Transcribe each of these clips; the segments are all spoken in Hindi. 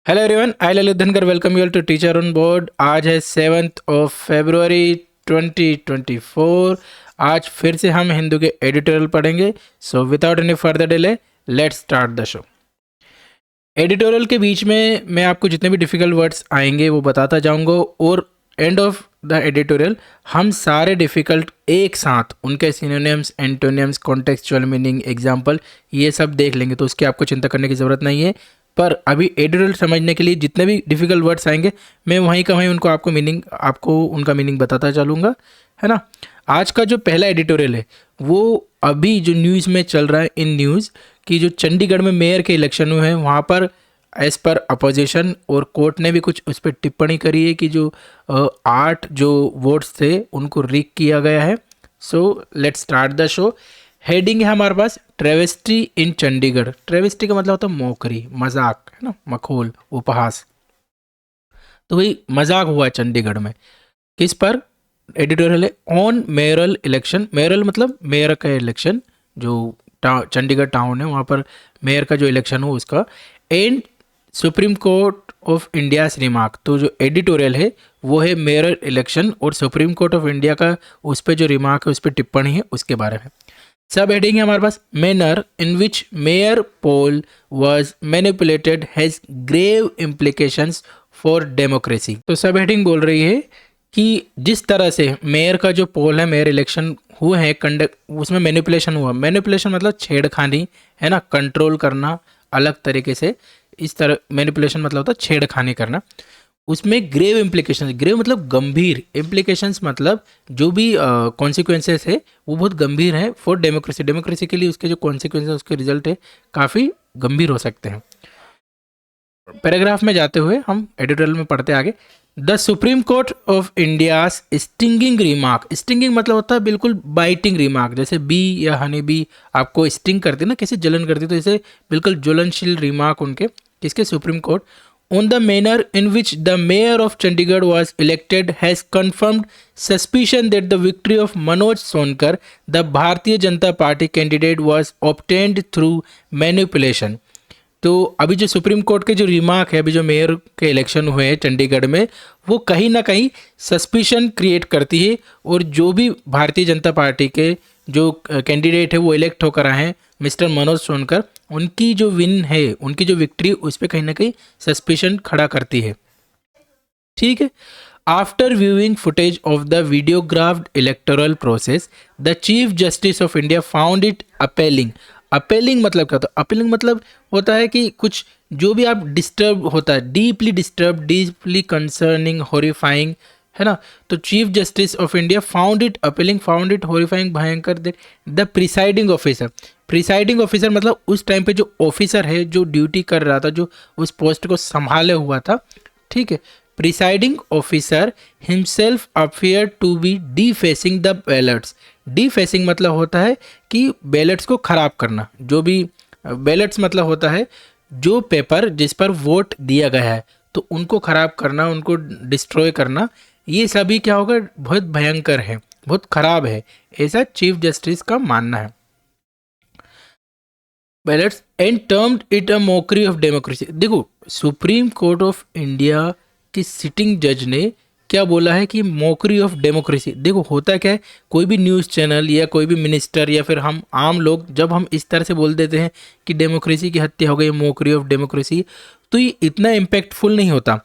Hello everyone, I Lalit Dhankar welcome you all to teacher on board. आज है 7 फरवरी 2024। आज फिर से हम हिंदू के एडिटोरियल पढ़ेंगे। So without any further delay let's start the show. Editorial के बीच में मैं आपको जितने भी डिफ़िकल्ट वर्ड्स आएंगे वो बताता जाऊंगा और एंड ऑफ द एडिटोरियल हम सारे डिफ़िकल्ट एक साथ उनके synonyms, antonyms, contextual meaning, example ये सब देख लेंगे। तो उसकी आपको चिंता करने की ज़रूरत नहीं है। पर अभी एडिटोरियल समझने के लिए जितने भी डिफ़िकल्ट वर्ड्स आएंगे मैं वहीं का वहीं उनको आपको उनका मीनिंग बताता चलूँगा, है ना। आज का जो पहला एडिटोरियल है वो अभी जो न्यूज़ में चल रहा है, इन न्यूज़ कि जो चंडीगढ़ में मेयर के इलेक्शन हुए हैं वहाँ पर एज़ पर अपोजिशन और कोर्ट ने भी कुछ उस पर टिप्पणी करी है कि जो 8 जो वोट्स थे उनको रीक किया गया है। So let's start the show. Heading है हमारे पास ट्रेवेस्टी इन चंडीगढ़। ट्रेवेस्टी का मतलब होता है मोकरी, मजाक, है ना, मखौल, उपहास। तो वही मजाक हुआ चंडीगढ़ में किस पर? एडिटोरियल है ऑन मेयरल इलेक्शन। मेयरल मतलब मेयर का इलेक्शन, जो चंडीगढ़ टाउन है वहाँ पर मेयर का जो इलेक्शन हो उसका। And supreme court of India remark. तो जो एडिटोरियल है वो है मेयर इलेक्शन और सुप्रीम कोर्ट ऑफ इंडिया का उस पर जो रिमार्क है, उस पर टिप्पणी है, उसके बारे में। सब हेडिंग है हमारे पास manner in which mayor poll was manipulated has grave implications for democracy. तो सब हेडिंग बोल रही है कि जिस तरह से मेयर का जो पोल है, मेयर इलेक्शन हुए हैं कंडक्ट, उसमें मैनिपुलेशन हुआ। मैनिपुलेशन मतलब छेड़खानी, है ना, कंट्रोल करना अलग तरीके से। इस तरह मैनिपुलेशन मतलब होता है छेड़खानी करना। उसमें ग्रेव इम्प्लीकेशंस, ग्रेव मतलब गंभीर, इम्प्लीकेशंस मतलब जो भी कॉन्सिक्वेंसेस है वो बहुत गंभीर है फॉर डेमोक्रेसी। डेमोक्रेसी के लिए उसके जो कॉन्सिक्वेंसेस, उसके रिजल्ट है काफ़ी गंभीर हो सकते हैं। पैराग्राफ में जाते हुए हम एडिटोरियल में पढ़ते आगे। The supreme court of India stinging remark. Stinging मतलब होता है बिल्कुल बाइटिंग रिमार्क। जैसे बी या हनी बी आपको स्टिंग करती है ना, कैसे जलन करती है, तो इसे बिल्कुल ज्वलनशील रिमार्क उनके किसके? Supreme court on the manner in which the mayor of Chandigarh was elected has confirmed suspicion that the victory of Manoj Sonkar, the Bharatiya Janata Party candidate, was obtained through manipulation। तो अभी जो सुप्रीम कोर्ट के जो रिमार्क है, अभी जो मेयर के इलेक्शन हुए हैं चंडीगढ़ में, वो कहीं ना कहीं सस्पिशन क्रिएट करती है। और जो भी भारतीय जनता पार्टी के जो कैंडिडेट है वो इलेक्ट होकर आए हैं, मिस्टर मनोज सोनकर, उनकी जो विन है, उनकी जो विक्ट्री, उस पर कहीं ना कहीं सस्पिशन खड़ा करती है। ठीक है। After viewing footage of the videographed electoral process the chief justice of India found it appalling. Appalling मतलब क्या होता है? अपेलिंग मतलब होता है कि कुछ जो भी आप डिस्टर्ब होता है, deeply disturb, deeply concerning, horrifying, है ना। तो chief justice of India found it appalling, found it horrifying, भयंकर, that the presiding officer. Presiding officer मतलब उस टाइम पे जो ऑफिसर है, जो ड्यूटी कर रहा था, जो उस पोस्ट को संभाले हुआ था, ठीक है, presiding officer himself appear to be defacing the ballots. Defacing मतलब होता है कि बैलेट्स को खराब करना। जो भी बैलेट्स मतलब होता है जो पेपर जिस पर वोट दिया गया है, तो उनको खराब करना, उनको डिस्ट्रॉय करना, ये सभी क्या होगा? बहुत भयंकर है, बहुत खराब है, ऐसा चीफ जस्टिस का मानना है। Ballets and termed it a Mokri of democracy. देखो, सुप्रीम कोर्ट ऑफ इंडिया की सिटिंग जज ने क्या बोला है कि मोकरी ऑफ डेमोक्रेसी। देखो होता क्या है, कोई भी न्यूज़ चैनल या कोई भी मिनिस्टर या फिर हम आम लोग जब हम इस तरह से बोल देते हैं कि डेमोक्रेसी की हत्या हो गई, मोकरी ऑफ डेमोक्रेसी, तो ये इतना इम्पैक्टफुल नहीं होता,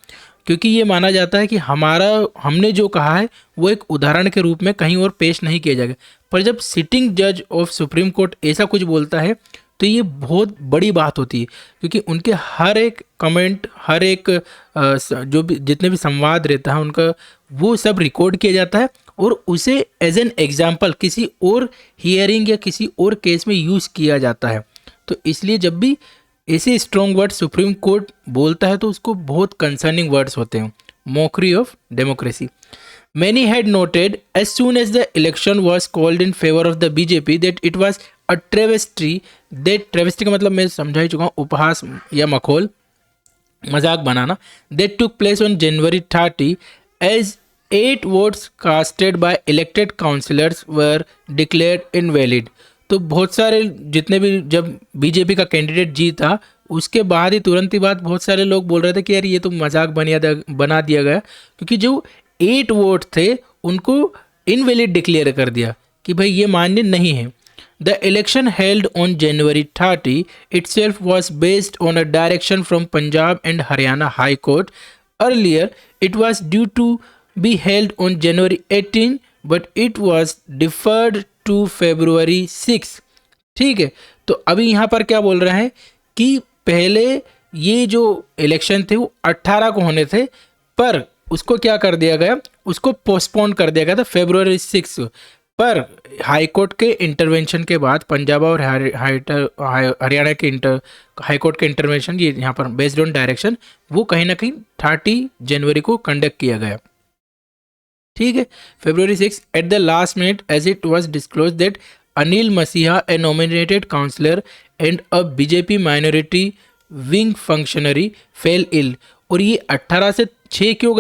क्योंकि ये माना जाता है कि हमने जो कहा है वो एक उदाहरण के रूप में कहीं और पेश नहीं किया जाएगा। पर जब सिटिंग जज ऑफ सुप्रीम कोर्ट ऐसा कुछ बोलता है तो ये बहुत बड़ी बात होती है, क्योंकि उनके हर एक कमेंट, हर एक जो भी जितने भी संवाद रहता है उनका, वो सब रिकॉर्ड किया जाता है और उसे एज एन एग्जाम्पल किसी और हियरिंग या किसी और केस में यूज़ किया जाता है। तो इसलिए जब भी ऐसे स्ट्रॉन्ग वर्ड सुप्रीम कोर्ट बोलता है तो उसको बहुत कंसर्निंग वर्ड्स होते हैं। Mokri of democracy. Many had noted as soon as the election was called in favor of the BJP that it was a travesty, that travesty का मतलब मैं समझा ही चुका हूँ, उपहास या मखौल, मजाक बनाना, that took place on January 30 as 8 votes casted by elected councillors were declared invalid। तो बहुत सारे जितने भी जब बीजेपी का कैंडिडेट जीता उसके बाद ही तुरंत ही बाद बहुत सारे लोग बोल रहे थे कि यार ये तो मजाक बना दिया गया, क्योंकि जो 8 वोट थे उनको इनवैलिड डिक्लेयर कर दिया कि भाई ये मान्य नहीं है। The election held on January 30 itself was based on a direction from Punjab and Haryana High Court. Earlier, it was due to be held on January 18, but it was deferred to February 6. ठीक है, तो अभी यहाँ पर क्या बोल रहे हैं कि पहले ये जो इलेक्शन थे वो 18 को होने थे, पर उसको क्या कर दिया गया, उसको पोस्टपोन कर दिया गया था February 6। पर हाई कोर्ट के इंटरवेंशन के बाद पंजाब और हरियाणा के हाई कोर्ट के इंटरवेंशन, ये यहाँ पर बेस्ड ऑन डायरेक्शन, वो कहीं ना कहीं 30 जनवरी को कंडक्ट किया गया। ठीक है, February 6 at the last minute as it was disclose that Anil Masih a nominated councillor and a BJP minority wing functionary fell ill. और ये 18 से 6 क्यों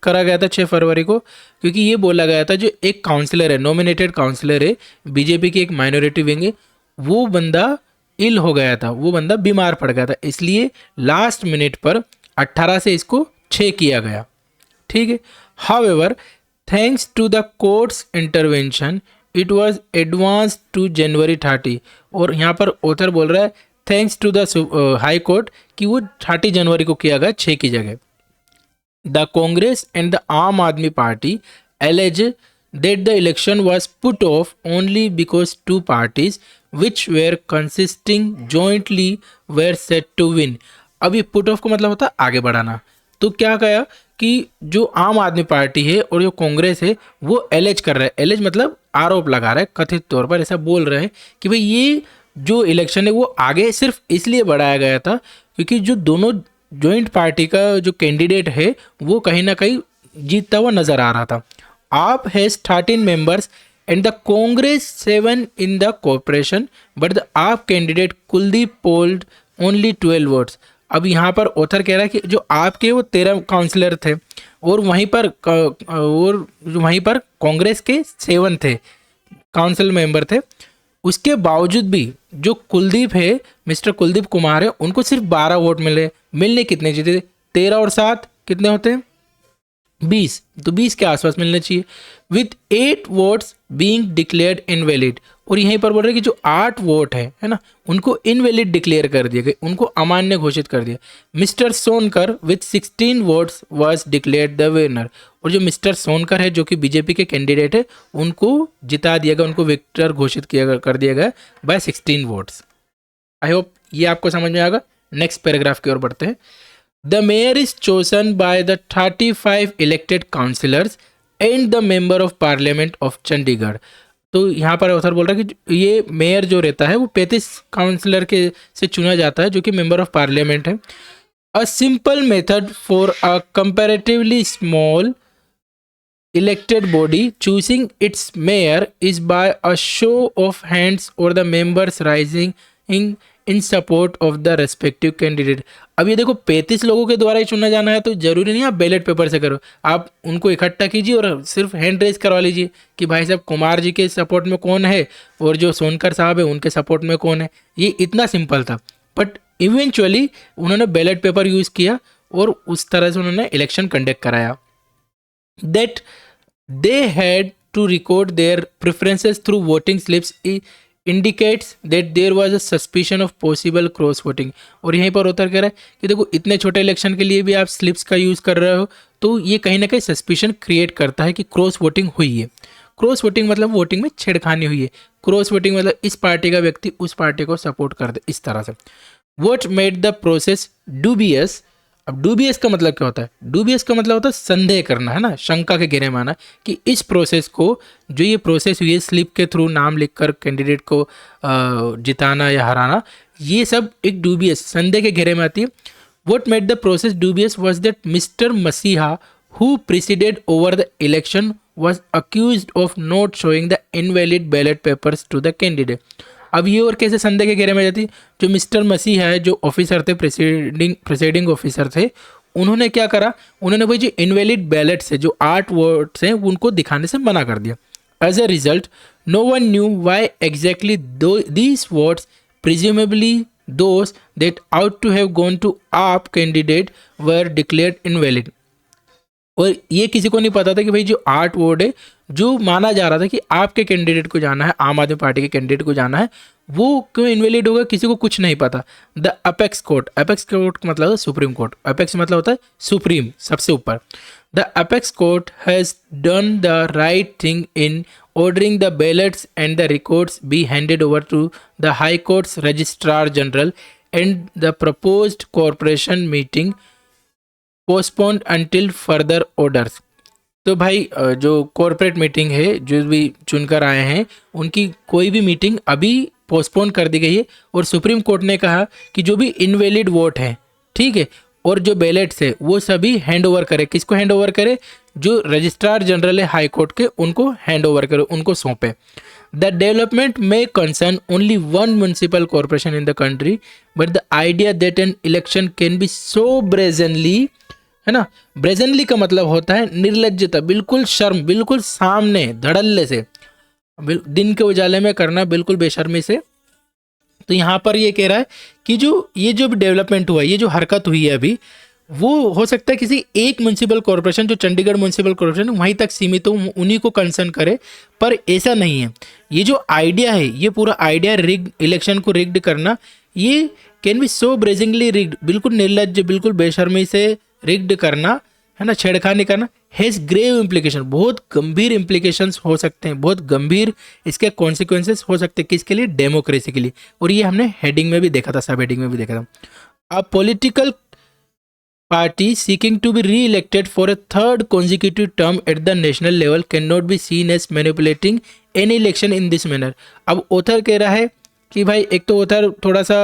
करा गया था 6 फरवरी को, क्योंकि ये बोला गया था जो एक काउंसलर है, नॉमिनेटेड काउंसलर है, बीजेपी की एक माइनॉरिटी विंग है, वो बंदा इल हो गया था, वो बंदा बीमार पड़ गया था, इसलिए लास्ट मिनट पर 18 से इसको 6 किया गया। ठीक है, however thanks to the court's intervention it was advance to January 30। और यहाँ पर ऑथर बोल रहा है thanks to the high court कि वो 30 जनवरी को किया गया 6 की जगह। The Congress and the Aam Aadmi Party alleged that the election was put off only because two parties which were consisting jointly were set to win। अब ये put off का मतलब होता है आगे बढ़ाना। तो क्या कहा कि जो आम आदमी पार्टी है और जो कांग्रेस है वो एलेज कर रहा है, एलेज मतलब आरोप लगा रहा है, कथित तौर पर ऐसा बोल रहे हैं कि भाई ये जो इलेक्शन है वो आगे सिर्फ इसलिए बढ़ाया गया था क्योंकि जो दोनों जॉइंट पार्टी का जो कैंडिडेट है वो कहीं ना कहीं जीतता हुआ नजर आ रहा था। आप हैज 13 members and the Congress 7 in the corporation but the AAP candidate Kuldeep polled only 12 votes. अब यहाँ पर ऑथर कह रहा है कि जो आपके वो 13 काउंसलर थे और वहीं पर कांग्रेस के 7 थे काउंसिल मेंबर थे, उसके बावजूद भी जो कुलदीप है, मिस्टर कुलदीप कुमार है, उनको सिर्फ 12 वोट मिलने कितने चाहिए थे? 13 और 7 कितने होते हैं? 20, तो 20 के आसपास मिलने चाहिए। With 8 votes being declared invalid. और यहीं पर बोल रहे हैं कि जो 8 वोट है ना, उनको इनवैलिड डिक्लेयर कर दिए गए, उनको अमान्य घोषित कर दिया। Mister Sonkar with 16 votes was declared the winner. और जो मिस्टर सोनकर है जो कि बीजेपी के कैंडिडेट है, उनको जिता दिया गया, उनको विक्टर घोषित कर दिया गया बाय 16 वोट्स। आई होप ये आपको समझ में आएगा। नेक्स्ट पैराग्राफ की ओर बढ़ते हैं। The mayor is chosen by the 35 elected councillors and the member of parliament of Chandigarh. तो यहाँ पर ऑथर बोल रहा है कि ये मेयर जो रहता है वो 35 काउंसिलर के से चुना जाता है जो कि मेंबर ऑफ पार्लियामेंट है। A simple method for a comparatively small elected body choosing its mayor is by a show of hands or the members rising in support of the respective candidate। अब ये देखो 35 लोगों के द्वारा ही चुना जाना है, तो जरूरी नहीं आप बैलेट पेपर से करो, आप उनको इकट्ठा कीजिए और सिर्फ हैंड रेज करवा लीजिए कि भाई साहब कुमार जी के सपोर्ट में कौन है और जो सोनकर साहब है उनके सपोर्ट में कौन है। ये इतना सिंपल था, बट इवेंचुअली उन्होंने बैलेट पेपर यूज़ किया और उस तरह से उन्होंने इलेक्शन कंडक्ट कराया। That they had to record their preferences through voting slips indicates that there was a suspicion of possible cross voting। और यहीं पर उतर कह रहा है कि देखो इतने छोटे इलेक्शन के लिए भी आप स्लिप्स का यूज़ कर रहे हो, तो ये कहीं ना कहीं सस्पिशन क्रिएट करता है कि क्रॉस वोटिंग हुई है। क्रॉस वोटिंग मतलब वोटिंग में छेड़खानी हुई है। क्रॉस वोटिंग मतलब इस पार्टी का व्यक्ति उस पार्टी को सपोर्ट कर दे, इस तरह से। What made the process dubious. अब डूबियस का मतलब क्या होता है? डूबियस का मतलब होता है संदेह करना, है ना, शंका के घेरे में आना कि इस प्रोसेस को, जो ये प्रोसेस हुई है स्लिप के थ्रू नाम लिखकर कैंडिडेट को जिताना या हराना, ये सब एक डूबियस संदेह के घेरे में आती है। What made the process dubious was that mister Masih who presided over the election was accused of not showing the invalid ballot papers to the candidate. अब ये और कैसे संदेह के घेरे में जाती? जो मिस्टर मसीह है, जो ऑफिसर थे, प्रिसाइडिंग ऑफिसर थे, उन्होंने क्या करा, उन्होंने वही जो इनवैलिड बैलेट्स है, जो 8 वोट्स हैं, उनको दिखाने से मना कर दिया। As a result no one knew why exactly these votes presumably those that ought to have gone to AAP candidate were declared invalid. और ये किसी को नहीं पता था कि भाई जो 8 वोट है जो माना जा रहा था कि आपके कैंडिडेट को जाना है, आम आदमी पार्टी के कैंडिडेट को जाना है, वो क्यों इनवैलिड होगा किसी को कुछ नहीं पता. द अपेक्स कोर्ट का मतलब है सुप्रीम कोर्ट. अपेक्स मतलब होता है सुप्रीम, सबसे ऊपर. The apex court has done the right thing in ordering the ballots and the records be handed over to the High Court's Registrar General and the proposed corporation meeting postponed until further orders. तो भाई जो कॉरपोरेट मीटिंग है जो भी चुनकर आए हैं उनकी कोई भी मीटिंग अभी पोस्टपोन कर दी गई है. और सुप्रीम कोर्ट ने कहा कि जो भी इनवैलिड वोट हैं, ठीक है, और जो बैलेट्स है वो सभी हैंड ओवर करे. किसको हैंड ओवर करे? जो रजिस्ट्रार जनरल है हाई कोर्ट के, उनको हैंड ओवर करे, उनको सौंपे. द डेवलपमेंट में concern only one municipal corporation in the country, but the idea that an election can be so brazenly, है ना, ब्रेजनली का मतलब होता है निर्लज्जता, बिल्कुल शर्म, बिल्कुल सामने धड़ल्ले से, दिन के उजाले में करना, बिल्कुल बेशर्मी से. तो यहाँ पर ये कह रहा है कि ये जो भी डेवलपमेंट हुआ, ये जो हरकत हुई है अभी, वो हो सकता है किसी एक म्यूनसिपल कॉर्पोरेशन, जो चंडीगढ़ म्यूनसिपल कॉर्पोरेशन वहीं तक सीमित हो, उन्हीं को कंसर्न करे, पर ऐसा नहीं है. ये जो आइडिया है, ये पूरा आइडिया रिग्ड, इलेक्शन को रिग्ड करना, ये कैन बी सो ब्रेजिंगली रिग्ड, बिल्कुल निर्लज्ज, बिल्कुल बेशर्मी से रिग्ड करना, है ना, छेड़खानी करना, हैज़ ग्रेव इम्प्लीकेशन, बहुत गंभीर इम्प्लीकेशंस हो सकते हैं, बहुत गंभीर इसके कॉन्सिक्वेंसेस हो सकते हैं. किसके लिए? डेमोक्रेसी के लिए. और ये हमने हेडिंग में भी देखा था, सब हेडिंग में भी देखा था. A political party seeking to be re-elected for a third consecutive term at the national level cannot be seen as manipulating any election in this manner. अब ऑथर कह रहा है कि भाई, एक तो ऑथर थोड़ा सा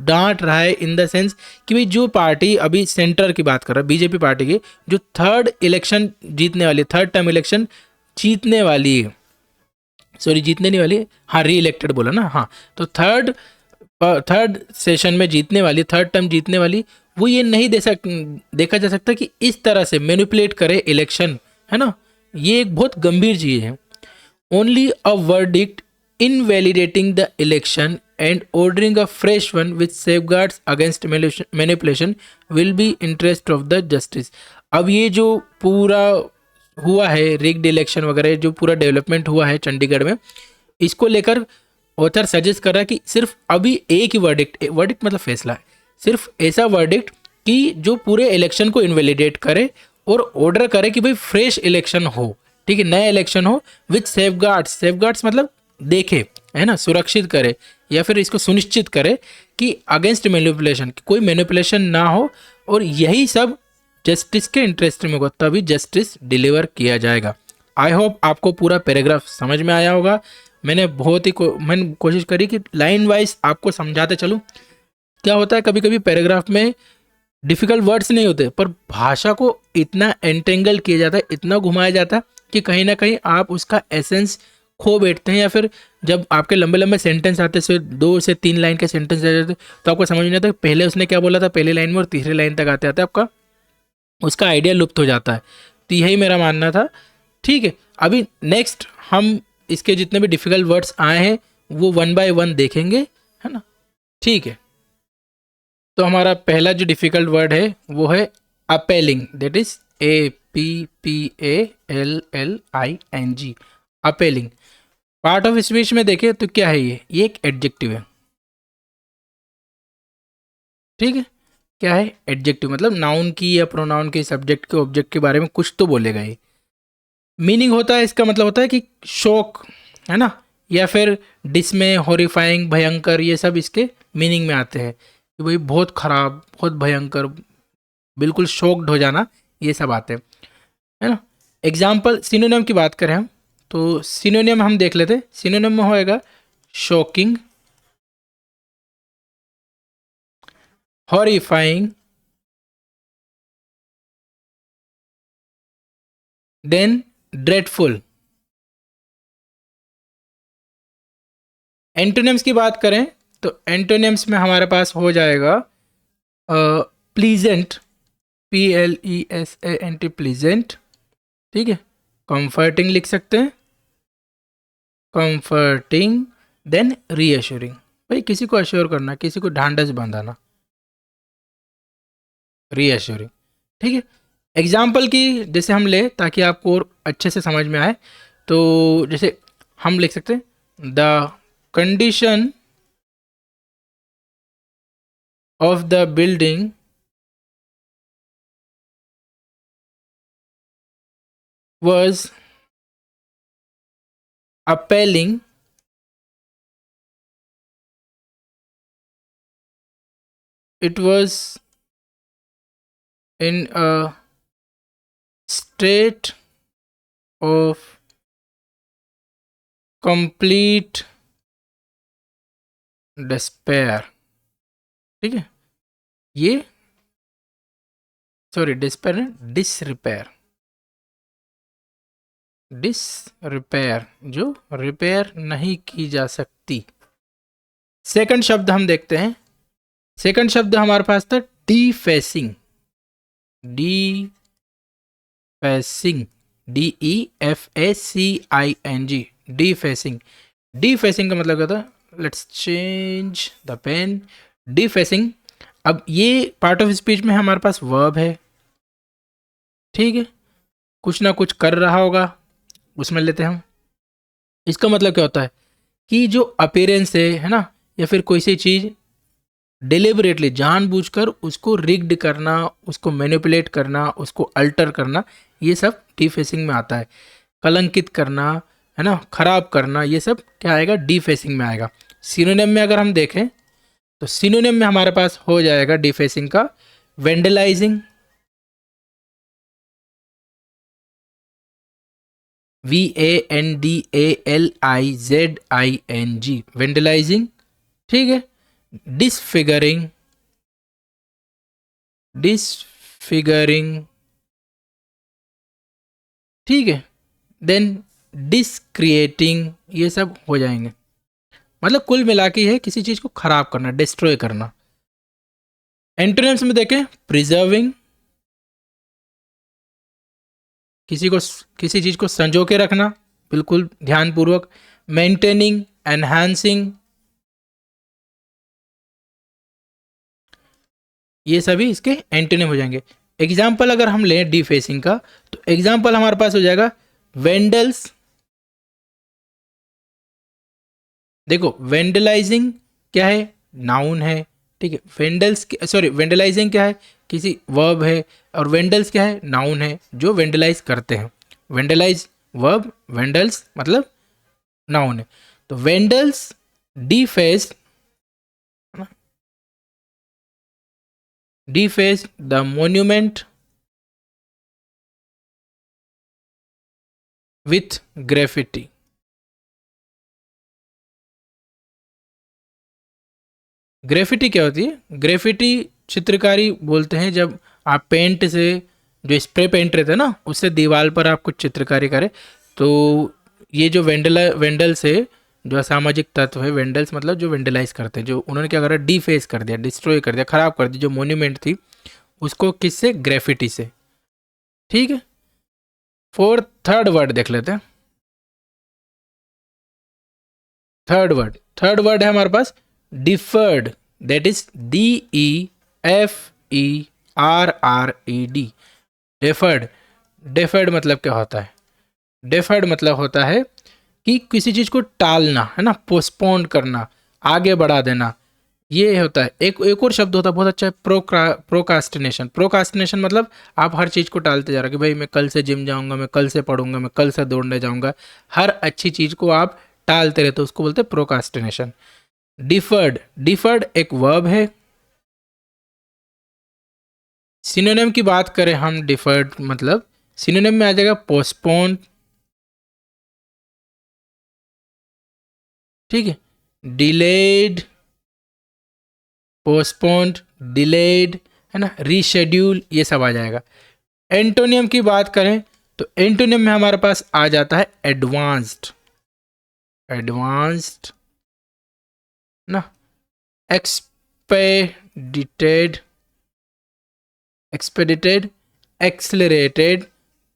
डांट रहा है इन द सेंस कि भाई जो पार्टी अभी सेंटर की बात कर रहा है, बीजेपी पार्टी की, जो थर्ड इलेक्शन जीतने वाली, थर्ड टर्म इलेक्शन जीतने वाली है, सॉरी जीतने नहीं वाली, हाँ री इलेक्टेड बोला ना, हाँ, तो थर्ड सेशन में जीतने वाली, थर्ड टर्म जीतने वाली, वो ये नहीं देखा जा सकता कि इस तरह से मैनिपुलेट करे इलेक्शन, है ना. ये एक बहुत गंभीर चीज़ है. Only a verdict invalidating the election and ordering a fresh one which safeguards against manipulation will be interest of the justice. अब ये जो पूरा हुआ है रिग्ड इलेक्शन वगैरह, जो पूरा डेवलपमेंट हुआ है चंडीगढ़ में, इसको लेकर ऑथर सजेस्ट कर रहा है कि सिर्फ अभी एक ही वर्डिक्ट मतलब फैसला है, सिर्फ ऐसा वर्डिक्ट कि जो पूरे इलेक्शन को इनवैलिडेट करे और ऑर्डर करे कि भाई फ्रेश इलेक्शन हो, ठीक है, नया इलेक्शन हो, विथ सेफगार्ड्स मतलब देखे, है ना, सुरक्षित करे, या फिर इसको सुनिश्चित करे कि अगेंस्ट मैनिपुलेशन, कोई मैनिपुलेशन ना हो, और यही सब जस्टिस के इंटरेस्ट में होगा, तभी जस्टिस डिलीवर किया जाएगा. आई होप आपको पूरा पैराग्राफ समझ में आया होगा. मैंने मैंने कोशिश करी कि लाइन वाइज आपको समझाते चलूँ. क्या होता है कभी कभी पैराग्राफ में डिफ़िकल्ट वर्ड्स नहीं होते, पर भाषा को इतना एंटेंगल किया जाता है, इतना घुमाया जाता है कि कहीं ना कहीं आप उसका एसेंस खो बैठते हैं, या फिर जब आपके लंबे लंबे सेंटेंस आते हैं, 2 से 3 लाइन के सेंटेंस आ जाते, तो आपको समझ नहीं आता पहले उसने क्या बोला था पहली लाइन में, और तीसरी लाइन तक आते आते आपका उसका आइडिया लुप्त हो जाता है. तो यही मेरा मानना था. ठीक है, अभी नेक्स्ट हम इसके जितने भी डिफ़िकल्ट वर्ड्स आए हैं वो 1 बाय 1 देखेंगे, है ना. ठीक है, तो हमारा पहला जो डिफ़िकल्ट वर्ड है वो है appalling, that is APPALLING, appalling. Part of speech में देखें तो क्या है ये एक एडजेक्टिव है. ठीक है, क्या है? एडजेक्टिव मतलब नाउन की या प्रोनाउन के, सब्जेक्ट के, ऑब्जेक्ट के बारे में कुछ तो बोलेगा ये. मीनिंग होता है इसका मतलब होता है कि शौक, है ना, या फिर डिसमे, हॉरिफाइंग, भयंकर, ये सब इसके मीनिंग में आते हैं कि भाई बहुत खराब, बहुत भयंकर, बिल्कुल शॉक्ड हो जाना, ये सब आते हैं, है ना. एग्जाम्पल सिनोनिम की बात करें हम, तो सिनोनिम हम देख लेते. सिनोनिम में होएगा shocking, horrifying, then dreadful. Antonyms की बात करें तो एंटोनिम्स में हमारे पास हो जाएगा प्लीजेंट, PLESANT, प्लीजेंट. ठीक है, कंफर्टिंग लिख सकते हैं, कंफर्टिंग, देन रीअश्योरिंग. भाई किसी को अश्योर करना, किसी को ढांढस बंधाना, रीअश्योरिंग। ठीक है, एग्जाम्पल की जैसे हम ले ताकि आपको और अच्छे से समझ में आए, तो जैसे हम लिख सकते हैं the condition of the building was appalling. It was in a state of complete despair. ठीक है, ये सॉरी डिस्पेयर नहीं, डिसरिपेयर, डिसरिपेयर जो रिपेयर नहीं की जा सकती। सेकंड शब्द हम देखते हैं, सेकंड शब्द हमारे पास था डीफेसिंग, डीफेसिंग, DEFACING, डीफेसिंग। डीफेसिंग का मतलब क्या था, लेट्स चेंज द पेन। डीफेसिंग, अब ये पार्ट ऑफ स्पीच में हमारे पास वर्ब है, ठीक है, कुछ ना कुछ कर रहा होगा, उसमें लेते हैं हम। इसका मतलब क्या होता है कि जो अपीयरेंस है ना, या फिर कोई सी चीज़ डिलिबरेटली जानबूझकर उसको रिग्ड करना, उसको मैनिपुलेट करना, उसको अल्टर करना, ये सब डीफेसिंग में आता है। कलंकित करना है ना, खराब करना, ये सब क्या आएगा, डीफेसिंग में आएगा। सिनोनिम में अगर हम देखें तो सिनोनिम में हमारे पास हो जाएगा डीफेसिंग का वेंडलाइजिंग, VANDALIZING, वेंडलाइजिंग। ठीक है, डिसफिगरिंग, डिसफिगरिंग, ठीक है, देन डिसक्रिएटिंग, ये सब हो जाएंगे। मतलब कुल मिला के है किसी चीज को खराब करना, डिस्ट्रॉय करना। एंटोनिम्स में देखें, प्रिजर्विंग, किसी चीज को संजो के रखना बिल्कुल ध्यानपूर्वक। मेंटेनिंग, एनहांसिंग, ये सभी इसके एंटोनिम हो जाएंगे। एग्जाम्पल अगर हम लें डीफेसिंग का, तो एग्जाम्पल हमारे पास हो जाएगा वेंडल्स। देखो वेंडलाइजिंग क्या है, नाउन है, ठीक है। वेंडल्स सॉरी वेंडलाइजिंग क्या है, किसी वर्ब है, और वेंडल्स क्या है, नाउन है जो वेंडलाइज करते हैं। वेंडलाइज वर्ब, वेंडल्स मतलब नाउन है। तो vandals deface, deface the monument with graffiti. Graffiti क्या होती है, ग्रेफिटी चित्रकारी बोलते हैं जब आप पेंट से, जो स्प्रे पेंट रहता है ना, उससे दीवार पर आप कुछ चित्रकारी करें। तो ये जो वेंडल्स है, जो असामाजिक तत्व है, वेंडल्स मतलब जो वेंडलाइज करते हैं, जो उन्होंने क्या करा, डिफेस कर दिया, डिस्ट्रॉय कर दिया, खराब कर दिया जो मोन्यूमेंट थी उसको, किससे, ग्रेफिटी से। ठीक है, फोर्थ थर्ड वर्ड देख लेते हैं। थर्ड वर्ड है हमारे पास deferred, that is DEFERRED, deferred. Deferred मतलब क्या होता है, डेफर्ड मतलब होता है कि किसी चीज को टालना, है ना, पोस्टपोन करना, आगे बढ़ा देना, ये होता है। एक और शब्द होता है बहुत अच्छा है, प्रोकास्टिनेशन। प्रोकास्टिनेशन मतलब आप हर चीज़ को टालते जा रहे हो कि भाई मैं कल से जिम जाऊंगा, मैं कल से पढ़ूंगा, मैं कल से दौड़ने जाऊंगा, हर अच्छी चीज़ को आप टालते रहते हो, उसको बोलते हैं प्रोकास्टिनेशन। डिफर्ड, डिफर्ड एक वर्ब है। सिनोनिम की बात करें हम, डिफर्ड मतलब सिनोनिम में आ जाएगा पोस्टपोन, ठीक है, डिलेड, पोस्टपोन्ड, डिलेड, है ना, रीशेड्यूल, ये सब आ जाएगा। एंटोनियम की बात करें तो एंटोनियम में हमारे पास आ जाता है एडवांस्ड, एडवांस्ड ना, एक्सपेडिटेड, एक्सपेडिटेड, एक्सलरेटेड,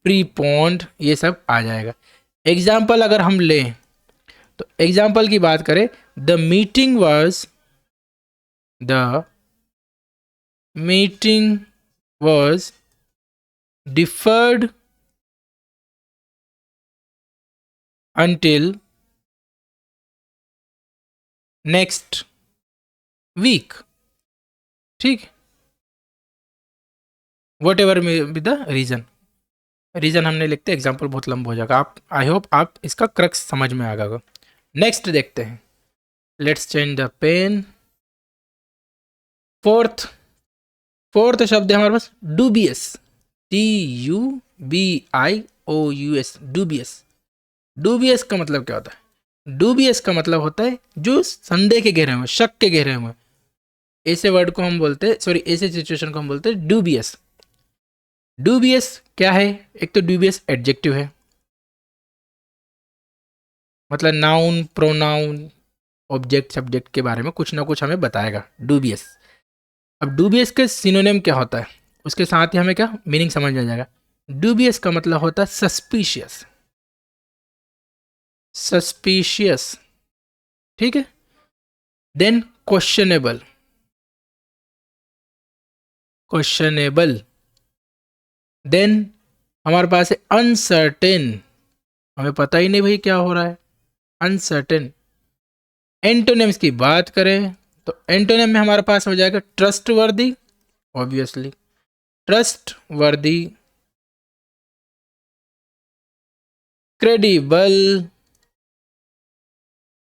प्रीपोन्ड, ये सब आ जाएगा। एग्जाम्पल अगर हम लें तो एग्जाम्पल की बात करें, the meeting was deferred until next week. ठीक, whatever be the reason हमने लिखते, एग्जाम्पल बहुत लंबा हो जाएगा. आप आई होप आप इसका क्रक्स समझ में आ गया. नेक्स्ट देखते हैं. Let's change the pen. Fourth शब्द है हमारे पास डूबियस. DUBIOUS. डूबियस का मतलब क्या होता है? डूबियस का मतलब होता है जो संदेह के घेरे में, शक के घेरे में. ऐसे वर्ड को हम बोलते हैं, सॉरी ऐसे सिचुएशन को हम बोलते हैं डूबियस. डूबियस क्या है? एक तो डूबियस एडजेक्टिव है, मतलब नाउन, प्रोनाउन, ऑब्जेक्ट, सब्जेक्ट के बारे में कुछ ना कुछ हमें बताएगा डूबियस. अब डूबियस के सिनोनिम क्या होता है, उसके साथ ही हमें क्या मीनिंग समझ में आ जाएगा. डूबियस का मतलब होता है सस्पिशियस. ठीक है. Then questionable. देन हमारे पास है अनसर्टेन. हमें पता ही नहीं भाई क्या हो रहा है, अनसर्टेन. एंटोनिम्स की बात करें तो एंटोनिम में हमारे पास हो जाएगा trustworthy, obviously trustworthy, credible,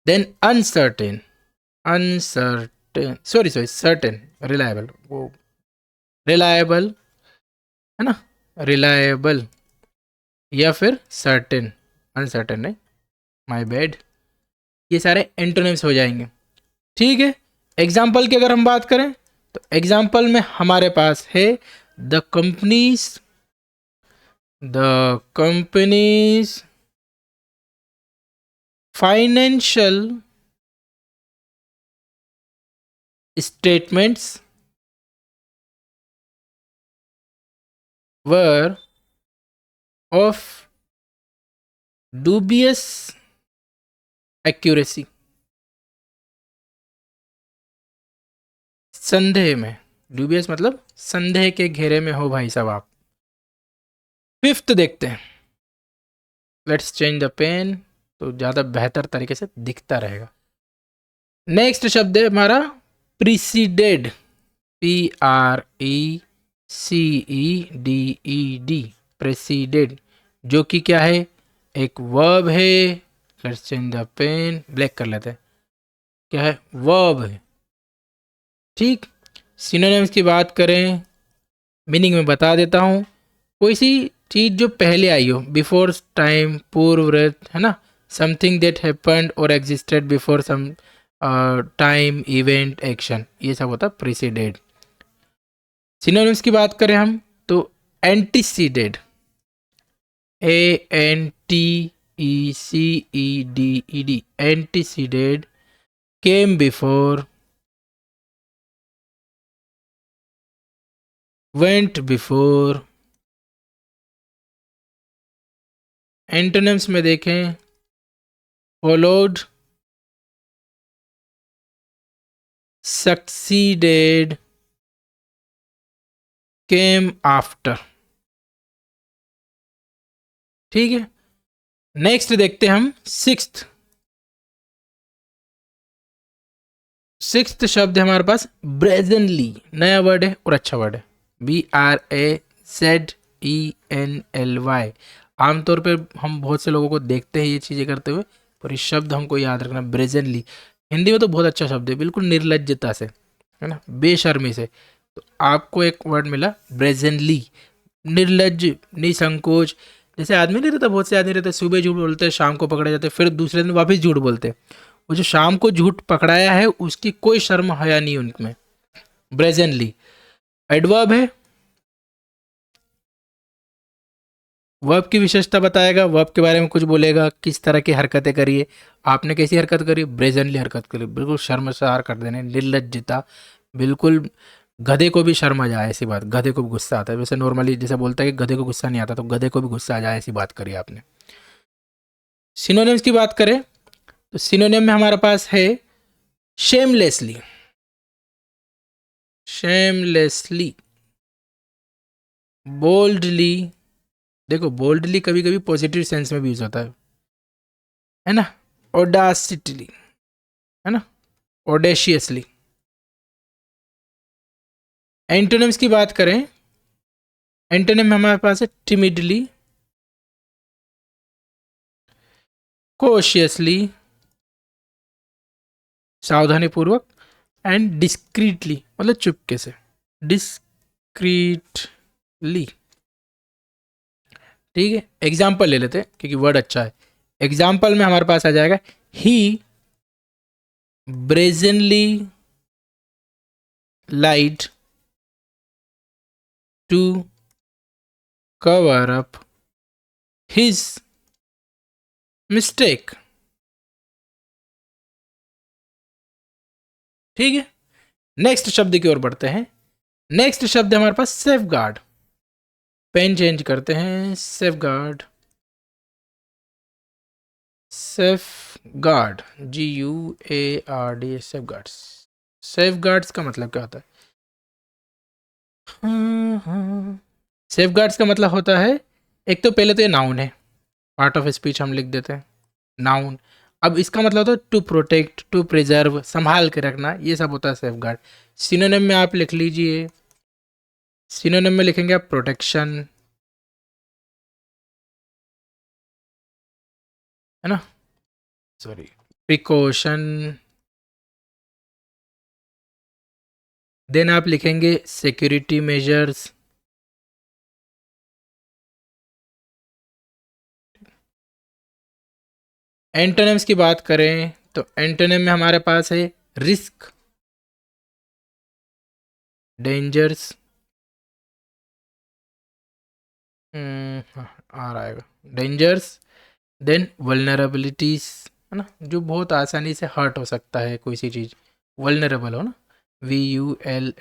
then uncertain, certain, reliable, वो रिलायबल है ना, रिलायबल या फिर सर्टेन, अनसर्टेन नहीं, माय बैड. ये सारे एंटोनिम्स हो जाएंगे. ठीक है. एग्जाम्पल की अगर हम बात करें तो एग्जाम्पल में हमारे पास है the companies financial statements were of dubious accuracy. संदेह में, dubious मतलब संदेह के घेरे में हो भाई साहब आप. फिफ्थ देखते हैं. लेट्स चेंज द पेन, तो ज़्यादा बेहतर तरीके से दिखता रहेगा. नेक्स्ट शब्द है हमारा प्रीसीडेड. PRECEDED, प्रीसीडेड, जो कि क्या है, एक वर्ब है. Let's change the pen, black कर लेते हैं. क्या है? वर्ब है. ठीक. सिनोनिम्स की बात करें, मीनिंग में बता देता हूँ. कोई सी चीज़ जो पहले आई हो, बिफोर टाइम, पूर्ववृत्त, है ना, समथिंग दैट हैपेंड और existed before some time, event, action, ये सब होता है प्रीसीडेड. सिनोनिम्स की बात करें हम तो anteceded, ANTECEDED, anteceded, came before, went before. Antonyms में देखें, फॉलोड, सक्सीडेड, केम आफ्टर. ठीक है. नेक्स्ट देखते हैं हम सिक्स्थ शब्द है हमारे पास ब्रेजनली. नया वर्ड है और अच्छा वर्ड है. BRAZENLY. आमतौर पे हम बहुत से लोगों को देखते हैं ये चीज़ें करते हुए, पर इस शब्द हमको याद रखना. ब्रेजनली हिंदी में तो बहुत अच्छा शब्द है, बिल्कुल निर्लज्जता से, है ना, बेशर्मी से. तो आपको एक वर्ड मिला ब्रेजनली, निर्लज्ज, निसंकोच. जैसे आदमी नहीं रहता, बहुत से आदमी रहते सुबह झूठ बोलते हैं, शाम को पकड़े जाते, फिर दूसरे दिन वापस झूठ बोलते हैं. वो जो शाम को झूठ पकड़ाया है उसकी कोई शर्म हया नहीं उनमें. ब्रेजनली एडवर्ब है, वर्ब की विशेषता बताएगा, वर्ब के बारे में कुछ बोलेगा, किस तरह की हरकतें करिए. आपने कैसी हरकत करी? ब्रेजनली हरकत करी, बिल्कुल शर्मसार कर देने, निर्लज्जता, बिल्कुल गधे को भी शर्म आ जाए ऐसी बात. गधे को भी गुस्सा आता है, वैसे नॉर्मली जैसे बोलता है कि गधे को गुस्सा नहीं आता, तो गधे को भी गुस्सा आ जाए ऐसी बात करी आपने. सिनोनिम्स की बात करें तो सिनोनिम में हमारे पास है शेमलेसली, शेमलेसली, बोल्डली, देखो बोल्डली कभी कभी पॉजिटिव सेंस में भी यूज होता है ना, ऑडासिटली, है ना, ऑडेशियसली। एंटोनिम्स की बात करें, एंटोनिम हमारे पास है टिमिडली, कॉशियसली, सावधानी पूर्वक, एंड डिस्क्रीटली मतलब चुपके से, डिस्क्रीटली। ठीक है, एग्जाम्पल ले लेते हैं क्योंकि वर्ड अच्छा है। एग्जाम्पल में हमारे पास आ जाएगा ही brazenly lied to cover up his mistake. ठीक है, नेक्स्ट शब्द की ओर बढ़ते हैं। नेक्स्ट शब्द है हमारे पास सेफ गार्ड। पेन चेंज करते हैं, safe guard, safe guard, GUARD, safe guards. Safe guards का मतलब क्या होता है? सेफ गार्ड्स का मतलब होता है, एक तो पहले तो ये नाउन है, पार्ट ऑफ स्पीच हम लिख देते हैं नाउन। अब इसका मतलब होता है टू प्रोटेक्ट, टू प्रिजर्व, संभाल के रखना, ये सब होता है सेफ गार्ड। सिनोनिम में आप लिख लीजिए, सिनोनिम में लिखेंगे आप प्रोटेक्शन, है ना, सॉरी, प्रिकॉशन, देन आप लिखेंगे सिक्योरिटी मेजर्स, एंटोनिम्स की बात करें तो एंटोनिम में हमारे पास है रिस्क, डेंजर्स, आ रहा है डेंजर्स, देन वल्नरेबिलिटीज, है ना, जो बहुत आसानी से हर्ट हो सकता है कोई सी चीज़, वल्नरेबल हो ना, VULNERBILITIES,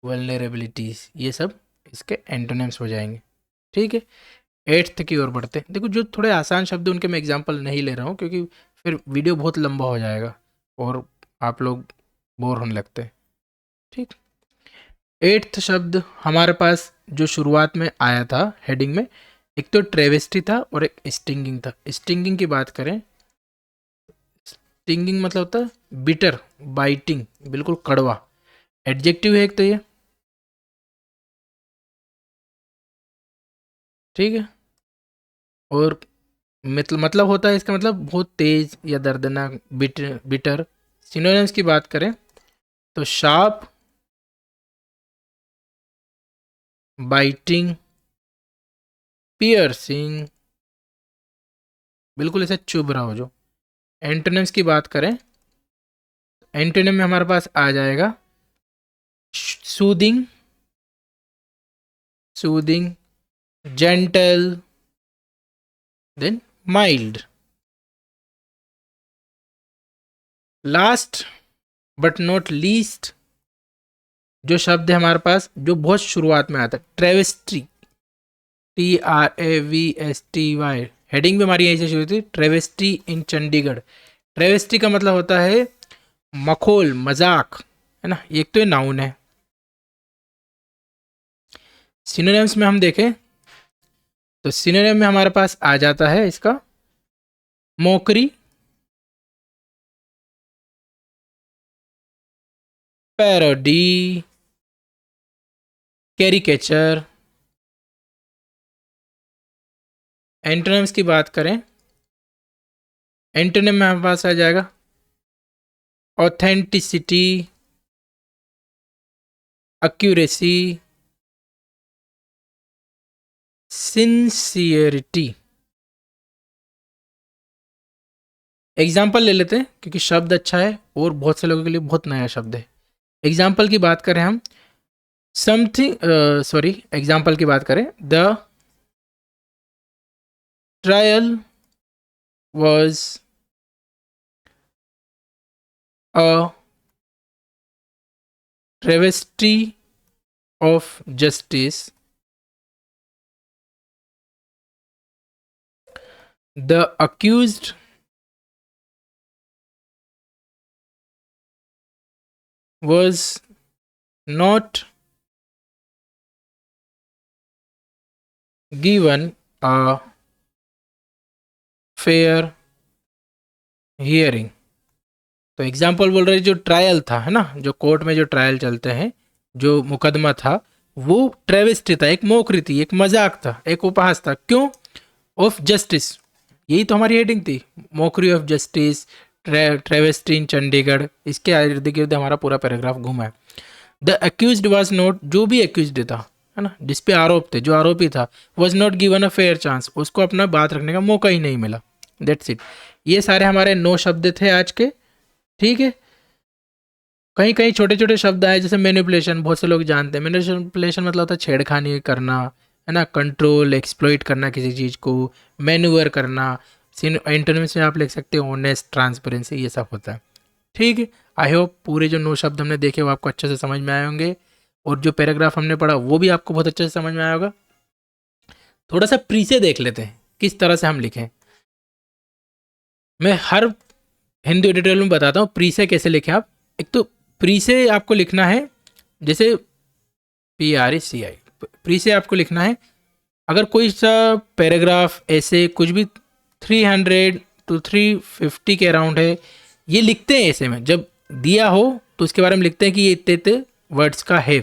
वल्नरेबिलिटीज, ये सब इसके एंटोनिम्स हो जाएंगे। ठीक है, एट्थ की ओर बढ़ते हैं। देखो जो थोड़े आसान शब्द उनके मैं एग्जाम्पल नहीं ले रहा हूँ क्योंकि फिर वीडियो बहुत लंबा हो जाएगा और आप लोग बोर होने लगते हैं। ठीक, एट्थ शब्द हमारे पास जो शुरुआत में आया था हेडिंग में, एक तो ट्रेवेस्टी था और एक स्टिंगिंग था। स्टिंगिंग की बात करें, स्टिंगिंग मतलब होता है बिटर, बाइटिंग, बिल्कुल कड़वा। एडजेक्टिव है एक तो ये, ठीक है, और मतलब होता है इसका मतलब बहुत तेज या दर्दनाक, बिटर, बिटर। सिनोनिम्स की बात करें तो शार्प, बाइटिंग, पियर्सिंग, बिल्कुल ऐसे चुभ रहा हो जो। एंटोनिम्स की बात करें, एंटोनिम में हमारे पास आ जाएगा soothing, soothing, gentle, then mild. Last but not least जो शब्द है हमारे पास जो बहुत शुरुआत में आता है, ट्रेवेस्ट्री, TRAVSTY। हेडिंग भी हमारी यहीं से शुरू थी, ट्रेवेस्ट्री इन चंडीगढ़। ट्रेवेस्ट्री का मतलब होता है मखोल, मजाक, है ना, एक तो ये नाउन है। सिनोनिम्स में हम देखें तो सिनोनिम में हमारे पास आ जाता है इसका मोकरी, पैरोडी, कैरिकेचर। एंटोनिम्स की बात करें, एंटोनिम में हमारे पास आ जाएगा ऑथेंटिसिटी, एक्यूरेसी, सिंसियरिटी। एग्जाम्पल ले लेते हैं क्योंकि शब्द अच्छा है और बहुत से लोगों के लिए बहुत नया शब्द है। एग्जाम्पल की बात करें हम, समथिंग, सॉरी, एग्जाम्पल की बात करें, the trial was a travesty of justice the accused was not given a fair hearing। तो एग्जाम्पल बोल रहे जो ट्रायल था, है ना, जो कोर्ट में जो ट्रायल चलते हैं, जो मुकदमा था, वो ट्रेविस्टी था, एक मोकरी थी, एक मजाक था, एक उपहास था। क्यों? ऑफ जस्टिस, यही तो हमारी हेडिंग थी, मोकरी ऑफ जस्टिस, ट्रेविस्टी इन चंडीगढ़। इसके इर्द गिर्द हमारा पूरा पैराग्राफ घूमा है। द अक्यूज्ड वाज नॉट, जो भी अक्यूज्ड था, है ना, जिस पे आरोप थे, जो आरोपी था, was not given a fair chance, उसको अपना बात रखने का मौका ही नहीं मिला। That's it. ये सारे हमारे 9 शब्द थे आज के। ठीक है। कहीं कहीं छोटे छोटे शब्द आए, जैसे मैनिपुलेशन, बहुत से लोग जानते हैं। मैनिपुलेशन मतलब होता है छेड़खानी करना, है ना, कंट्रोल, एक्सप्लॉइट करना किसी चीज़ को, मैन्यूवर करना। एंटोनिम्स में आप लिख सकते हो ऑनेस्ट, ट्रांसपेरेंसी, ये सब होता है। ठीक है। आई होप पूरे जो 9 शब्द हमने देखे वो आपको अच्छे से समझ में आए होंगे, और जो पैराग्राफ हमने पढ़ा वो भी आपको बहुत अच्छे से समझ में आया होगा। थोड़ा सा प्री से देख लेते हैं किस तरह से हम लिखें। मैं हर हिंदी एडिटोरियल में बताता हूँ प्री से कैसे लिखें आप। एक तो प्री से आपको लिखना है, जैसे PRECI, प्री से आपको लिखना है, अगर कोई सा पैराग्राफ ऐसे कुछ भी 300 to 350 के अराउंड है, ये लिखते हैं ऐसे में, जब दिया हो तो उसके बारे में लिखते हैं कि ये इतने इतने वर्ड्स का है।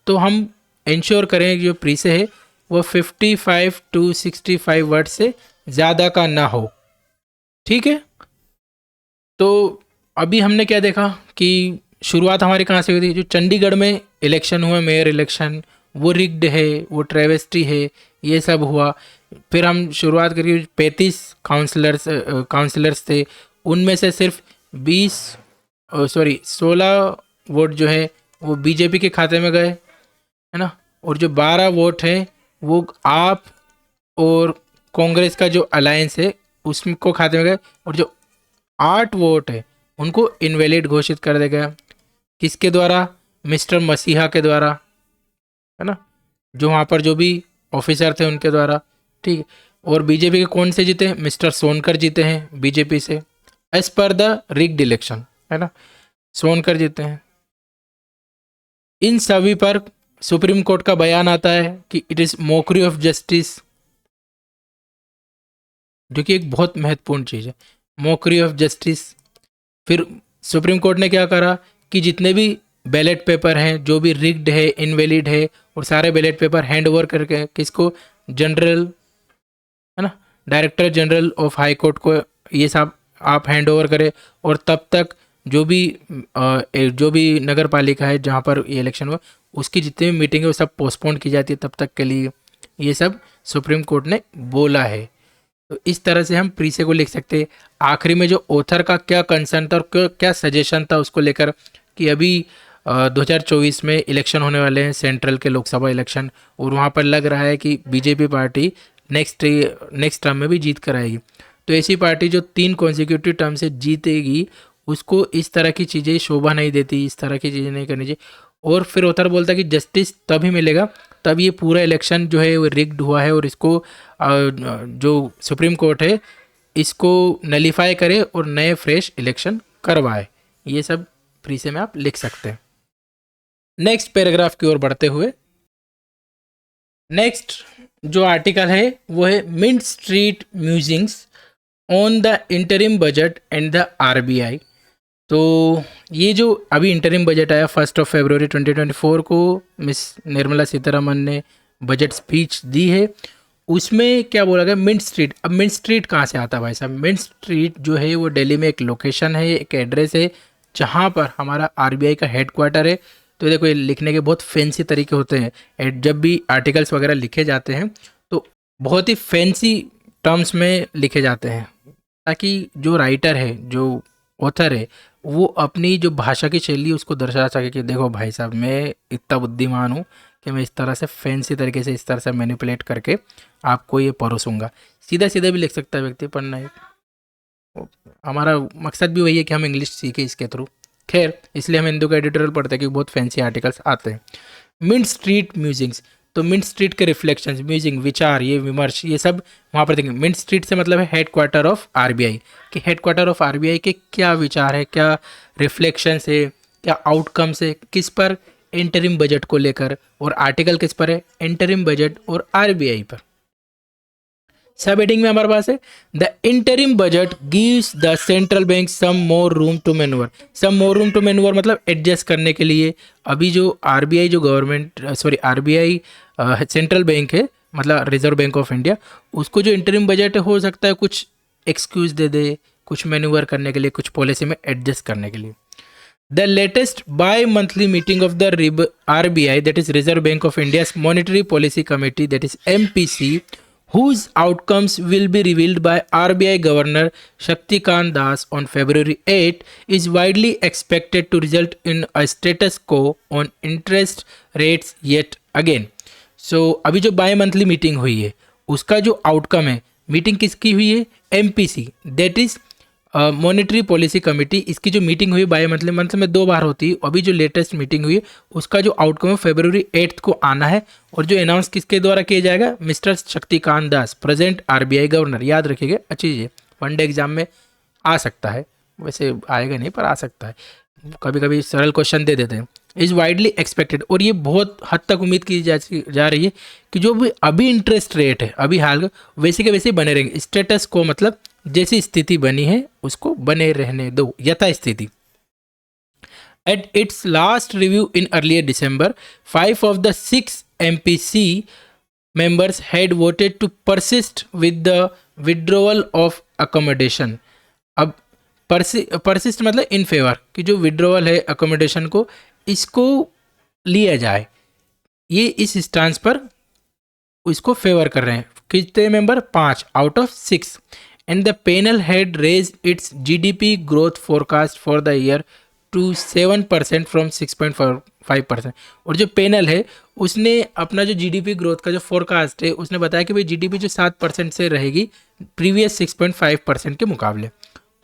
तो हम इंश्योर करें कि जो प्री से है वो 55 to 65 वर्ड से ज़्यादा का ना हो। ठीक है। तो अभी हमने क्या देखा कि शुरुआत हमारी कहाँ से हुई थी, जो चंडीगढ़ में इलेक्शन हुआ, मेयर इलेक्शन, वो रिग्ड है, वो ट्रेवेस्टी है, ये सब हुआ। फिर हम शुरुआत करी, 35 काउंसलर्स थे, उनमें से सिर्फ 16 वोट जो है वो बीजेपी के खाते में गए, है ना, और जो 12 वोट हैं वो आप और कांग्रेस का जो अलायंस है उसको खाते में गए, और जो 8 वोट है उनको इनवैलिड घोषित कर दिया गया। किसके द्वारा? मिस्टर मसीहा के द्वारा, है ना, जो वहाँ पर जो भी ऑफिसर थे उनके द्वारा। ठीक है। और बीजेपी के कौन से जीते? मिस्टर सोनकर जीते हैं बीजेपी से, as per the rigged election, है ना, सोनकर जीते हैं। इन सभी पर सुप्रीम कोर्ट का बयान आता है कि it is Mokri of justice, जो कि एक बहुत महत्वपूर्ण चीज़ है, मोकरी ऑफ जस्टिस। फिर सुप्रीम कोर्ट ने क्या करा कि जितने भी बैलेट पेपर हैं, जो भी रिग्ड है, इनवैलिड है, और सारे बैलेट पेपर हैंड ओवर करके किसको? जनरल, है ना, director general of high court को ये सब आप हैंड ओवर करें। और तब तक जो भी नगर पालिका है जहाँ पर ये इलेक्शन हुआ, उसकी जितनी भी मीटिंग है वो सब पोस्टपोन की जाती है तब तक के लिए। ये सब सुप्रीम कोर्ट ने बोला है। तो इस तरह से हम प्रीसे को लिख सकते हैं। आखिरी में जो ऑथर का क्या कंसर्न था और क्या सजेशन था उसको लेकर, कि अभी 2024 में इलेक्शन होने वाले हैं, सेंट्रल के लोकसभा इलेक्शन, और वहाँ पर लग रहा है कि बीजेपी पार्टी नेक्स्ट टर्म में भी जीत कर आएगी। तो ऐसी पार्टी जो 3 कॉन्सिक्यूटिव टर्म से जीतेगी, उसको इस तरह की चीज़ें शोभा नहीं देती, इस तरह की चीज़ें नहीं करनी चाहिए। और फिर ऑथर बोलता है कि जस्टिस तभी मिलेगा तब ये पूरा इलेक्शन जो है वो रिग्ड हुआ है, और इसको जो सुप्रीम कोर्ट है इसको नलीफाई करे और नए फ्रेश इलेक्शन करवाए। ये सब प्रीसे में आप लिख सकते हैं। नेक्स्ट पैराग्राफ की ओर बढ़ते हुए, नेक्स्ट जो आर्टिकल है वो है Mint Street musings on the interim budget and the RBI। तो ये जो अभी इंटरिम बजट आया 1 फरवरी 2024 को, मिस निर्मला सीतारमन ने बजट स्पीच दी है, उसमें क्या बोला गया? Mint Street. अब मिंट स्ट्रीट कहाँ से आता है भाई साहब? मिंट स्ट्रीट जो है वो दिल्ली में एक लोकेशन है, एक एड्रेस है, जहाँ पर हमारा RBI का हेड क्वार्टर है। तो देखो ये लिखने के बहुत फैंसी तरीके होते हैं, जब भी आर्टिकल्स वगैरह लिखे जाते हैं तो बहुत ही फैंसी टर्म्स में लिखे जाते हैं, ताकि जो राइटर है, जो ऑथर है, वो अपनी जो भाषा की शैली है उसको दर्शा सके कि देखो भाई साहब, मैं इतना बुद्धिमान हूँ कि मैं इस तरह से फैंसी तरीके से, इस तरह से मैनिपुलेट करके आपको ये परोसूंगा। सीधा सीधा भी लिख सकता है व्यक्ति, पढ़ना है, हमारा मकसद भी वही है कि हम इंग्लिश सीखें इसके थ्रू। खैर, इसलिए हम हिंदू का एडिटोरियल पढ़ते हैं कि बहुत फैंसी आर्टिकल्स आते हैं। मिंट स्ट्रीट म्यूजिंग्स, तो मिंट स्ट्रीट के रिफ्लेक्शंस, म्यूजिक, विचार, ये विमर्श, ये सब वहाँ पर देखेंगे। मिंट स्ट्रीट से मतलब है हेडक्वार्टर ऑफ आरबीआई, कि हेडक्वार्टर ऑफ आरबीआई के क्या विचार है, क्या रिफ्लेक्शंस है, क्या आउटकम्स है, किस पर, इंटरिम बजट को लेकर, और आर्टिकल किस पर है, इंटरिम बजट और आरबीआई पर। सब हेडिंग में हमारे पास है the interim budget gives the central bank some more room to manoeuvre. Some more room to manoeuvre मतलब एडजस्ट करने के लिए। अभी जो आरबीआई, जो government sorry RBI central bank है, मतलब रिजर्व बैंक ऑफ इंडिया, उसको जो इंटरिम बजट हो सकता है कुछ एक्सक्यूज दे दे, कुछ मैनूवर करने के लिए, कुछ पॉलिसी में एडजस्ट करने के लिए। The latest bi-monthly meeting of the RBI, that is Reserve Bank of India's Monetary Policy Committee, that is MPC, whose outcomes will be revealed by RBI Governor Shaktikant Das on February 8, is widely expected to result in a status quo on interest rates yet again. So अभी जो बाई मंथली मीटिंग हुई है उसका जो आउटकम है, मीटिंग किसकी हुई है, MPC, that is monetary policy committee, इसकी जो मीटिंग हुई बाई मंथ में 2 बार होती है। अभी जो लेटेस्ट मीटिंग हुई है उसका जो आउटकम है फरवरी 8 को आना है, और जो अनाउंस किसके द्वारा किया जाएगा, mister Shaktikanta Das, present RBI governor. याद रखिएगा, अच्छी चीज़ है, वनडे एग्जाम में आ सकता है, वैसे आएगा नहीं पर आ सकता है, कभी कभी सरल क्वेश्चन दे देते हैं। इज वाइडली एक्सपेक्टेड, और ये बहुत हद तक उम्मीद की जा रही है कि जो भी अभी इंटरेस्ट रेट है अभी हाल वैसे के वैसे बने रहेंगे। स्टेटस को मतलब जैसी स्थिति बनी है उसको बने रहने दो, यथा स्थिति। At its last review in earlier December, 5 of the 6 MPC members had voted to persist with the withdrawal of accommodation. अब persist मतलब इन फेवर, कि जो विड्रॉवल है अकोमोडेशन को, इसको लिया जाए, ये इस स्टांस पर इसको फेवर कर रहे हैं। कितने member, 5 out of 6। And the panel had raised its GDP growth forecast for the year to 7% from 6.5%। और जो पैनल है उसने अपना जो जीडीपी ग्रोथ का जो फोरकास्ट है उसने बताया कि भाई जीडीपी जो 7% से रहेगी प्रीवियस 6.5% के मुकाबले।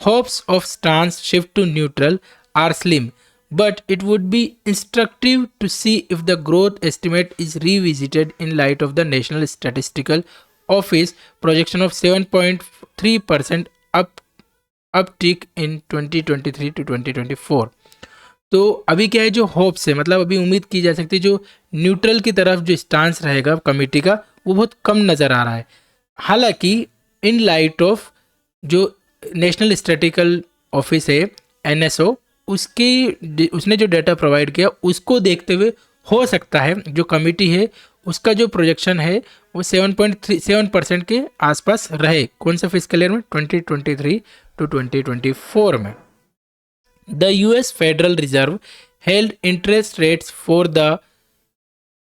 Hopes of stance shift to neutral are slim, but it would be instructive to see if the growth estimate is revisited in light of the National Statistical Office projection of 7.3% uptick in 2023 to 2024। तो अभी क्या है, जो होप्स है मतलब अभी उम्मीद की जा सकती है जो न्यूट्रल की तरफ जो स्टांस रहेगा कमेटी का वो बहुत कम नज़र आ रहा है। हालांकि इन लाइट ऑफ जो नेशनल स्टैटिस्टिकल ऑफिस है NSO, उसने जो डाटा प्रोवाइड किया उसको देखते हुए हो सकता है जो कमेटी है उसका जो प्रोजेक्शन है वो 7.37% के आसपास रहे। कौन सा फिस्कल ईयर में, 2023 टू 2024 में। The US federal reserve held interest rates for the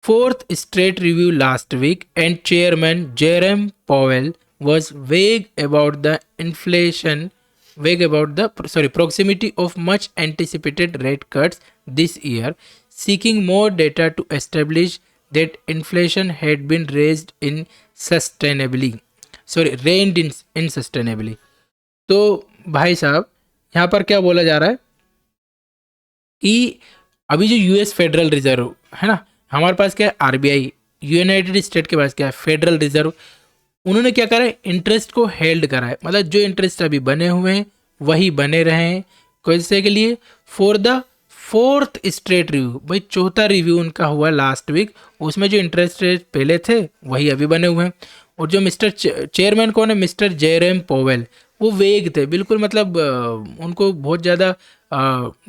4th straight review last week, and Chairman Jerome Powell was vague about the proximity of much anticipated rate cuts this year, seeking more data to establish that inflation had been reined in sustainably। तो भाई साहब यहाँ पर क्या बोला जा रहा है कि अभी जो यूएस फेडरल रिजर्व है ना, हमारे पास क्या है आरबीआई, यूनाइटेड स्टेट के पास क्या है फेडरल रिजर्व, उन्होंने क्या करा है, इंटरेस्ट को हेल्ड करा है। मतलब जो इंटरेस्ट अभी बने हुए हैं वही बने रहे हैं। कैसे के लिए, for the 4th straight review, भाई 4था रिव्यू उनका हुआ लास्ट वीक, उसमें जो इंटरेस्ट रेट पहले थे वही अभी बने हुए हैं। और जो मिस्टर चेयरमैन कौन है, मिस्टर जेरेम पोवेल, वो वेग थे बिल्कुल, मतलब उनको बहुत ज़्यादा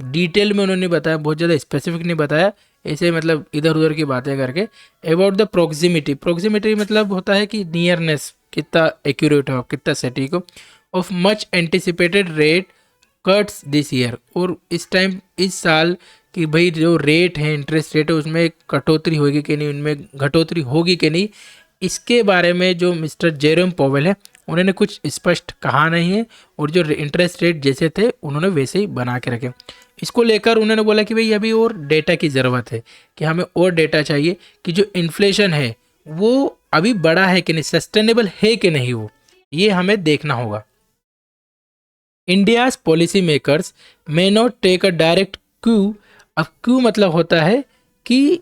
डिटेल में उन्होंने बताया, बहुत ज़्यादा स्पेसिफिक नहीं बताया, ऐसे मतलब इधर उधर की बातें करके। अबाउट द प्रोक्सिमिटी मतलब होता है कि नियरनेस कितना एक्यूरेट हो, कितना सटीक हो, of much anticipated rate cuts this year, और इस टाइम इस साल कि भाई जो रेट है, इंटरेस्ट रेट है, उसमें कटौती होगी कि नहीं, उनमें घटोतरी होगी कि नहीं, इसके बारे में जो मिस्टर जेरोम पोवेल है उन्होंने कुछ स्पष्ट कहा नहीं है, और जो इंटरेस्ट रेट जैसे थे उन्होंने वैसे ही बना के रखे। इसको लेकर उन्होंने बोला कि भाई अभी और डेटा की ज़रूरत है, कि हमें और डेटा चाहिए कि जो इन्फ्लेशन है वो अभी बड़ा है कि नहीं, सस्टेनेबल है कि नहीं, वो ये हमें देखना होगा। India's policy makers may not take a direct cue. अब क्यू मतलब होता है कि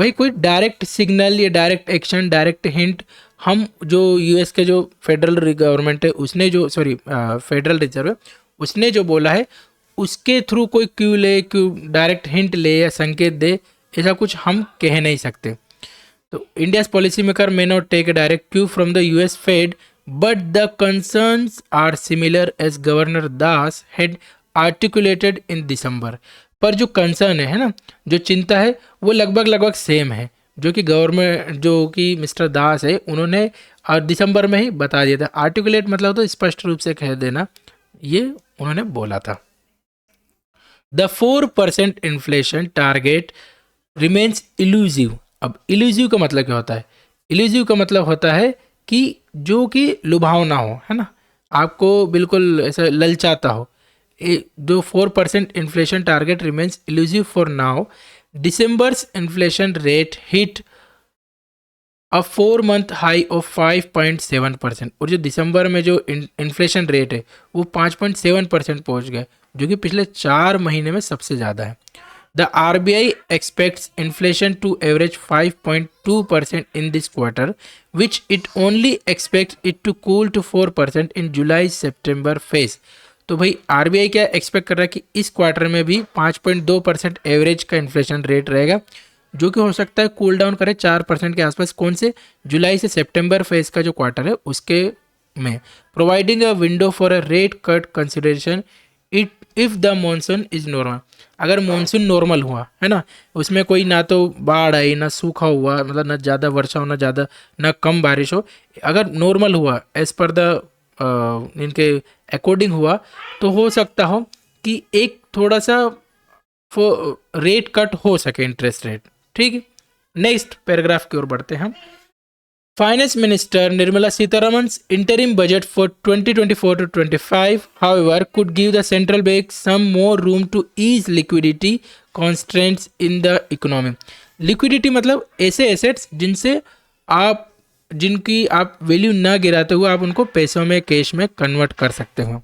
भाई कोई डायरेक्ट सिग्नल या डायरेक्ट एक्शन, डायरेक्ट हिंट हम जो यूएस के जो फेडरल गवर्नमेंट है उसने जो फेडरल रिजर्व है उसने जो बोला है उसके थ्रू कोई क्यू ले, क्यों डायरेक्ट हिंट ले या संकेत दे, ऐसा कुछ हम कह नहीं सकते। तो India's policy maker may not take a direct cue from the US Fed but the concerns are similar as governor Das had articulated in December. पर जो कंसर्न है ना, जो चिंता है वो लगभग लगभग सेम है जो कि गवर्नमेंट, जो कि मिस्टर दास है उन्होंने दिसंबर में ही बता दिया था। आर्टिकुलेट मतलब तो स्पष्ट रूप से कह देना, ये उन्होंने बोला था। The 4% inflation target remains elusive. अब इल्यूजिव का मतलब क्या होता है? इल्यूजिव का मतलब होता है कि जो कि लुभावना हो, है ना, आपको बिल्कुल ऐसा ललचाता हो। जो 4% inflation target remains elusive for now. December's inflation rate hit a 4 month high of 5.7%। और जो दिसंबर में जो इन्फ्लेशन रेट है वो 5.7% पहुंच गया, जो कि पिछले 4 महीने में सबसे ज़्यादा है। The RBI expects inflation to average 5.2% in this quarter, which it only expects it to cool to 4% in July-September phase। तो भाई RBI क्या एक्सपेक्ट कर रहा है कि इस क्वार्टर में भी 5.2% एवरेज का इन्फ्लेशन रेट रहेगा, जो कि हो सकता है कूल डाउन करे 4% के आसपास। कौन से? जुलाई से सितंबर फेज का जो क्वार्टर है उसके में। Providing a window for a rate cut consideration it if the monsoon is normal. अगर मानसून नॉर्मल हुआ, है ना, उसमें कोई ना तो बाढ़ आई ना सूखा हुआ, मतलब ना ज़्यादा वर्षा हो ना ज़्यादा ना कम बारिश हो, अगर नॉर्मल हुआ एज पर द इनके अकॉर्डिंग हुआ, तो हो सकता हो कि एक थोड़ा सा रेट कट हो सके, इंटरेस्ट रेट। ठीक है, नेक्स्ट पैराग्राफ की ओर बढ़ते हैं हम। Finance Minister Nirmala Sitharaman's interim budget for 2024 to 25, however, could give the central bank some more room to ease liquidity constraints in the economy। Liquidity मतलब ऐसे एसेट्स जिनकी आप वैल्यू ना गिराते हुए आप उनको पैसों में, कैश में कन्वर्ट कर सकते हो।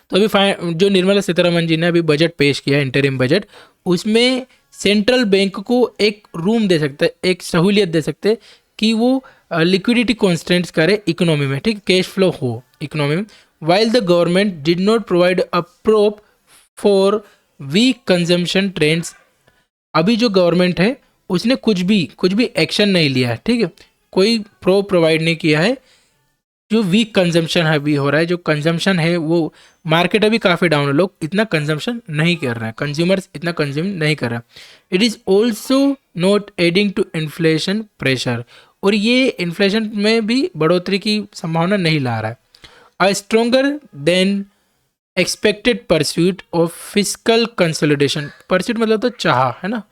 तो अभी जो निर्मला सीतारमन जी ने अभी बजट पेश किया, इंटरिम बजट, उसमें सेंट्रल बैंक को एक रूम दे सकते हैं, एक सहूलियत दे सकते हैं कि वो लिक्विडिटी कॉन्स्टेंट्स करे इकोनॉमी में, ठीक, कैश फ्लो हो इकोनॉमी में। While the government did not provide a prop for weak consumption trends. अभी जो गवर्नमेंट है उसने कुछ भी एक्शन नहीं लिया है, ठीक है, कोई प्रोवाइड नहीं किया है। जो वीक कंजम्पशन अभी हो रहा है, जो कंजम्पशन है वो मार्केट अभी काफ़ी डाउन है, लोग इतना कंजम्पशन नहीं कर रहे हैं, कंज्यूमर्स इतना कंज्यूम नहीं कर रहे हैं। It is also not adding to inflation pressure, और ये इन्फ्लेशन में भी बढ़ोतरी की संभावना नहीं ला रहा है। अ stronger then expected pursuit of physical consolidation. Pursuit मतलब तो चाह, है ना,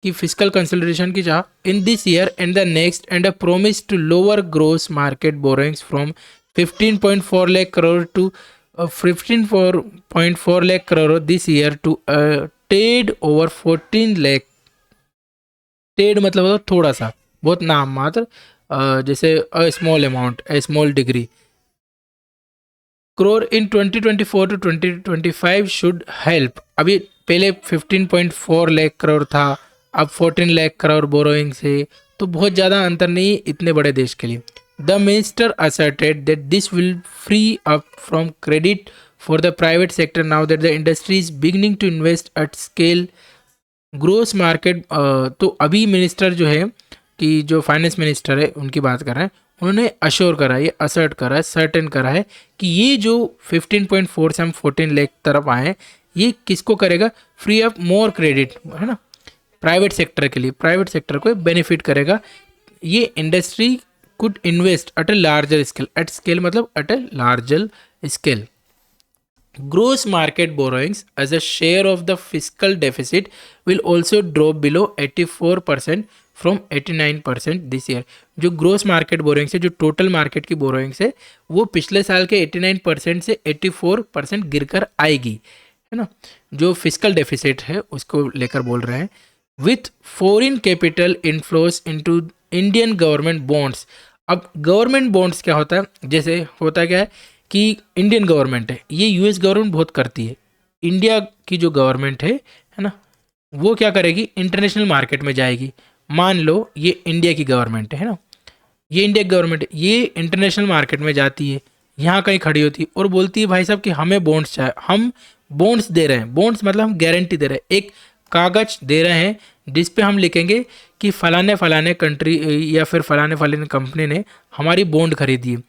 कि फिजिकल कंसोलिडेशन की चाह in this year and the next, and a promise to lower gross market borrowings from 15.4 lakh crore to 15.4 lakh crore this year to tad over 14 lakh. Tad मतलब होता थोड़ा सा, बहुत नाम मात्र, जैसे a small amount, a small degree crore in 2024 to 2025 should help. अभी पहले 15.4 लाख करोड़ था, अब 14 लाख करोड़ बोरोइंग से, तो बहुत ज़्यादा अंतर नहीं इतने बड़े देश के लिए। The minister asserted that this will free up from credit for the private sector now that the industry is beginning to invest at scale gross market. तो अभी मिनिस्टर जो है, कि जो फाइनेंस मिनिस्टर है उनकी बात कर रहे हैं, उन्होंने अश्योर करा, ये असर्ट करा है, सर्टेन करा है कि ये जो 15.4 से हम 14 लाख तरफ आए हैं, ये किसको करेगा? फ्री अप मोर क्रेडिट, है ना, प्राइवेट सेक्टर के लिए, प्राइवेट सेक्टर को बेनिफिट करेगा। ये industry could invest at a larger scale, at scale मतलब at a larger scale. Gross market borrowings as a share of the fiscal deficit will also drop below 84% from 89% this year। जो ग्रोस मार्केट बोरोइंग्स है, जो टोटल मार्केट की बोरोइंग्स है, वो पिछले साल के 89% से 84% गिरकर आएगी, है ना। जो फिजिकल डेफिसिट है उसको लेकर बोल रहे हैं। With foreign capital inflows into Indian government bonds. अब गवर्नमेंट बॉन्ड्स क्या होता है? जैसे होता क्या है कि इंडियन गवर्नमेंट है, ये यूएस गवर्नमेंट बहुत करती है। इंडिया की जो गवर्नमेंट है ना, वो क्या करेगी, इंटरनेशनल मार्केट में जाएगी। मान लो ये इंडिया की गवर्नमेंट है ना, ये इंडिया की गवर्नमेंट, ये इंटरनेशनल मार्केट में जाती है, यहाँ कहीं खड़ी होती है और बोलती है भाई साहब कि हमें बॉन्ड्स चाहिए, हम बॉन्ड्स दे रहे हैं, बॉन्ड्स मतलब हम गारंटी दे रहे हैं, एक कागज दे रहे हैं जिस पे हम लिखेंगे कि फलाने फलाने कंट्री या फिर फलाने फलाने कंपनी ने हमारी बॉन्ड खरीदी है,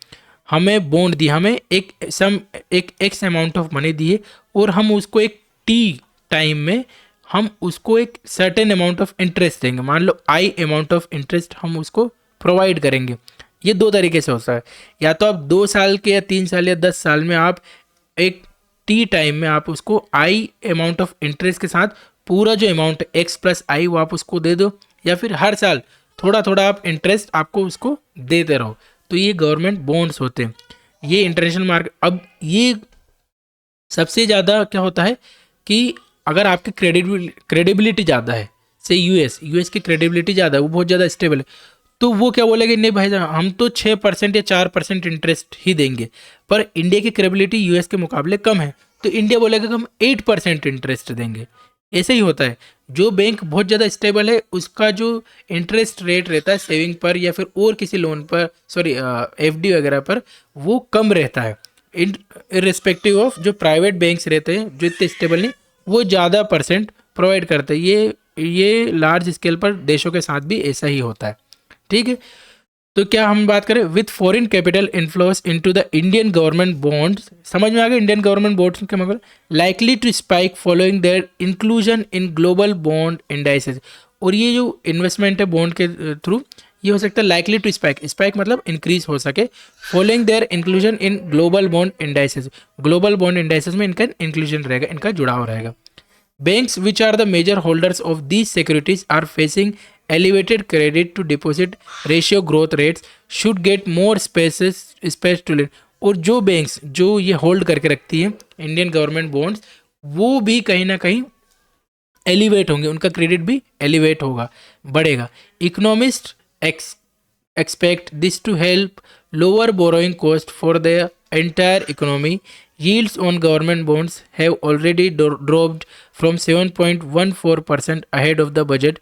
हमें बॉन्ड दी, हमें एक एक्स अमाउंट ऑफ मनी दी है और हम उसको एक टी टाइम में हम उसको एक सर्टेन अमाउंट ऑफ इंटरेस्ट देंगे, मान लो आई अमाउंट ऑफ इंटरेस्ट हम उसको प्रोवाइड करेंगे। ये दो तरीके से होता है, या तो आप 2 साल के या 3 साल या 10 साल में आप एक टी टाइम में आप उसको आई अमाउंट ऑफ इंटरेस्ट के साथ पूरा जो अमाउंट एक्स प्लस आई वो आप उसको दे दो, या फिर हर साल थोड़ा थोड़ा आप इंटरेस्ट आपको उसको देते रहो। तो ये गवर्नमेंट बॉन्ड्स होते हैं, ये इंटरनेशनल मार्केट। अब ये सबसे ज़्यादा क्या होता है कि अगर आपकी क्रेडिबिलिटी ज़्यादा है, से यूएस की क्रेडिबिलिटी ज़्यादा है, वो बहुत ज़्यादा स्टेबल है, तो वो क्या बोलेगा, नहीं भाई साहब हम तो 6% या 4% इंटरेस्ट ही देंगे, पर इंडिया की क्रेडिबिलिटी यूएस के मुकाबले कम है, तो इंडिया बोलेगा कि हम 8% इंटरेस्ट देंगे। ऐसे ही होता है, जो बैंक बहुत ज़्यादा स्टेबल है उसका जो इंटरेस्ट रेट रहता है सेविंग पर या फिर और किसी लोन पर, सॉरी एफडी वगैरह पर, वो कम रहता है। इन इरिस्पेक्टिव ऑफ जो प्राइवेट बैंक्स रहते हैं जो इतने स्टेबल नहीं, वो ज़्यादा परसेंट प्रोवाइड करते हैं। ये लार्ज स्केल पर देशों के साथ भी ऐसा ही होता है, ठीक है। तो क्या हम बात करें with foreign capital inflows into the Indian government bonds, समझ में आ गया इंडियन गवर्नमेंट बॉन्ड्स के मतलब, likely to spike following their inclusion in global bond indices. और ये जो इन्वेस्टमेंट है बॉन्ड के थ्रू, ये हो सकता है लाइकली टू स्पाइक, स्पाइक मतलब इंक्रीज हो सके, following their inclusion in global bond indices, global bond indices में इनका इंक्लूजन रहेगा, इनका जुड़ाव रहेगा। Banks, which are the major holders of these securities, are facing elevated credit to deposit ratio growth rates, should get more space to lend। और जो बैंक्स जो ये होल्ड करके रखती है इंडियन गवर्नमेंट बॉन्ड्स, वो भी कहीं ना कहीं एलिवेट होंगे, उनका क्रेडिट भी एलिवेट होगा, बढ़ेगा। Economist expect this to help lower borrowing cost for the entire economy। Yields on government bonds have already dropped from 7.14% ahead of the budget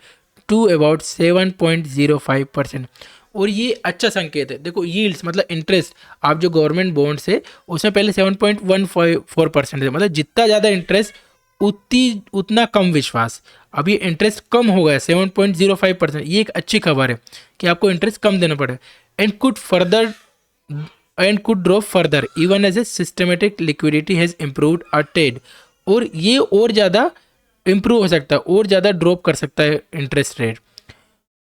to about 7.05%। और ये अच्छा संकेत है, देखो यील्ड्स मतलब इंटरेस्ट, आप जो गवर्नमेंट बॉन्ड्स है उसमें पहले 7.14% थे, मतलब जितना ज़्यादा इंटरेस्ट उतनी उतना कम विश्वास। अब ये इंटरेस्ट कम हो गया 7.05%, ये एक अच्छी खबर है कि आपको इंटरेस्ट कम देना पड़े। And could drop further even as a systematic liquidity has improved a tad. और ये और ज़्यादा इम्प्रूव हो सकता है, और ज़्यादा ड्रॉप कर सकता है इंटरेस्ट रेट।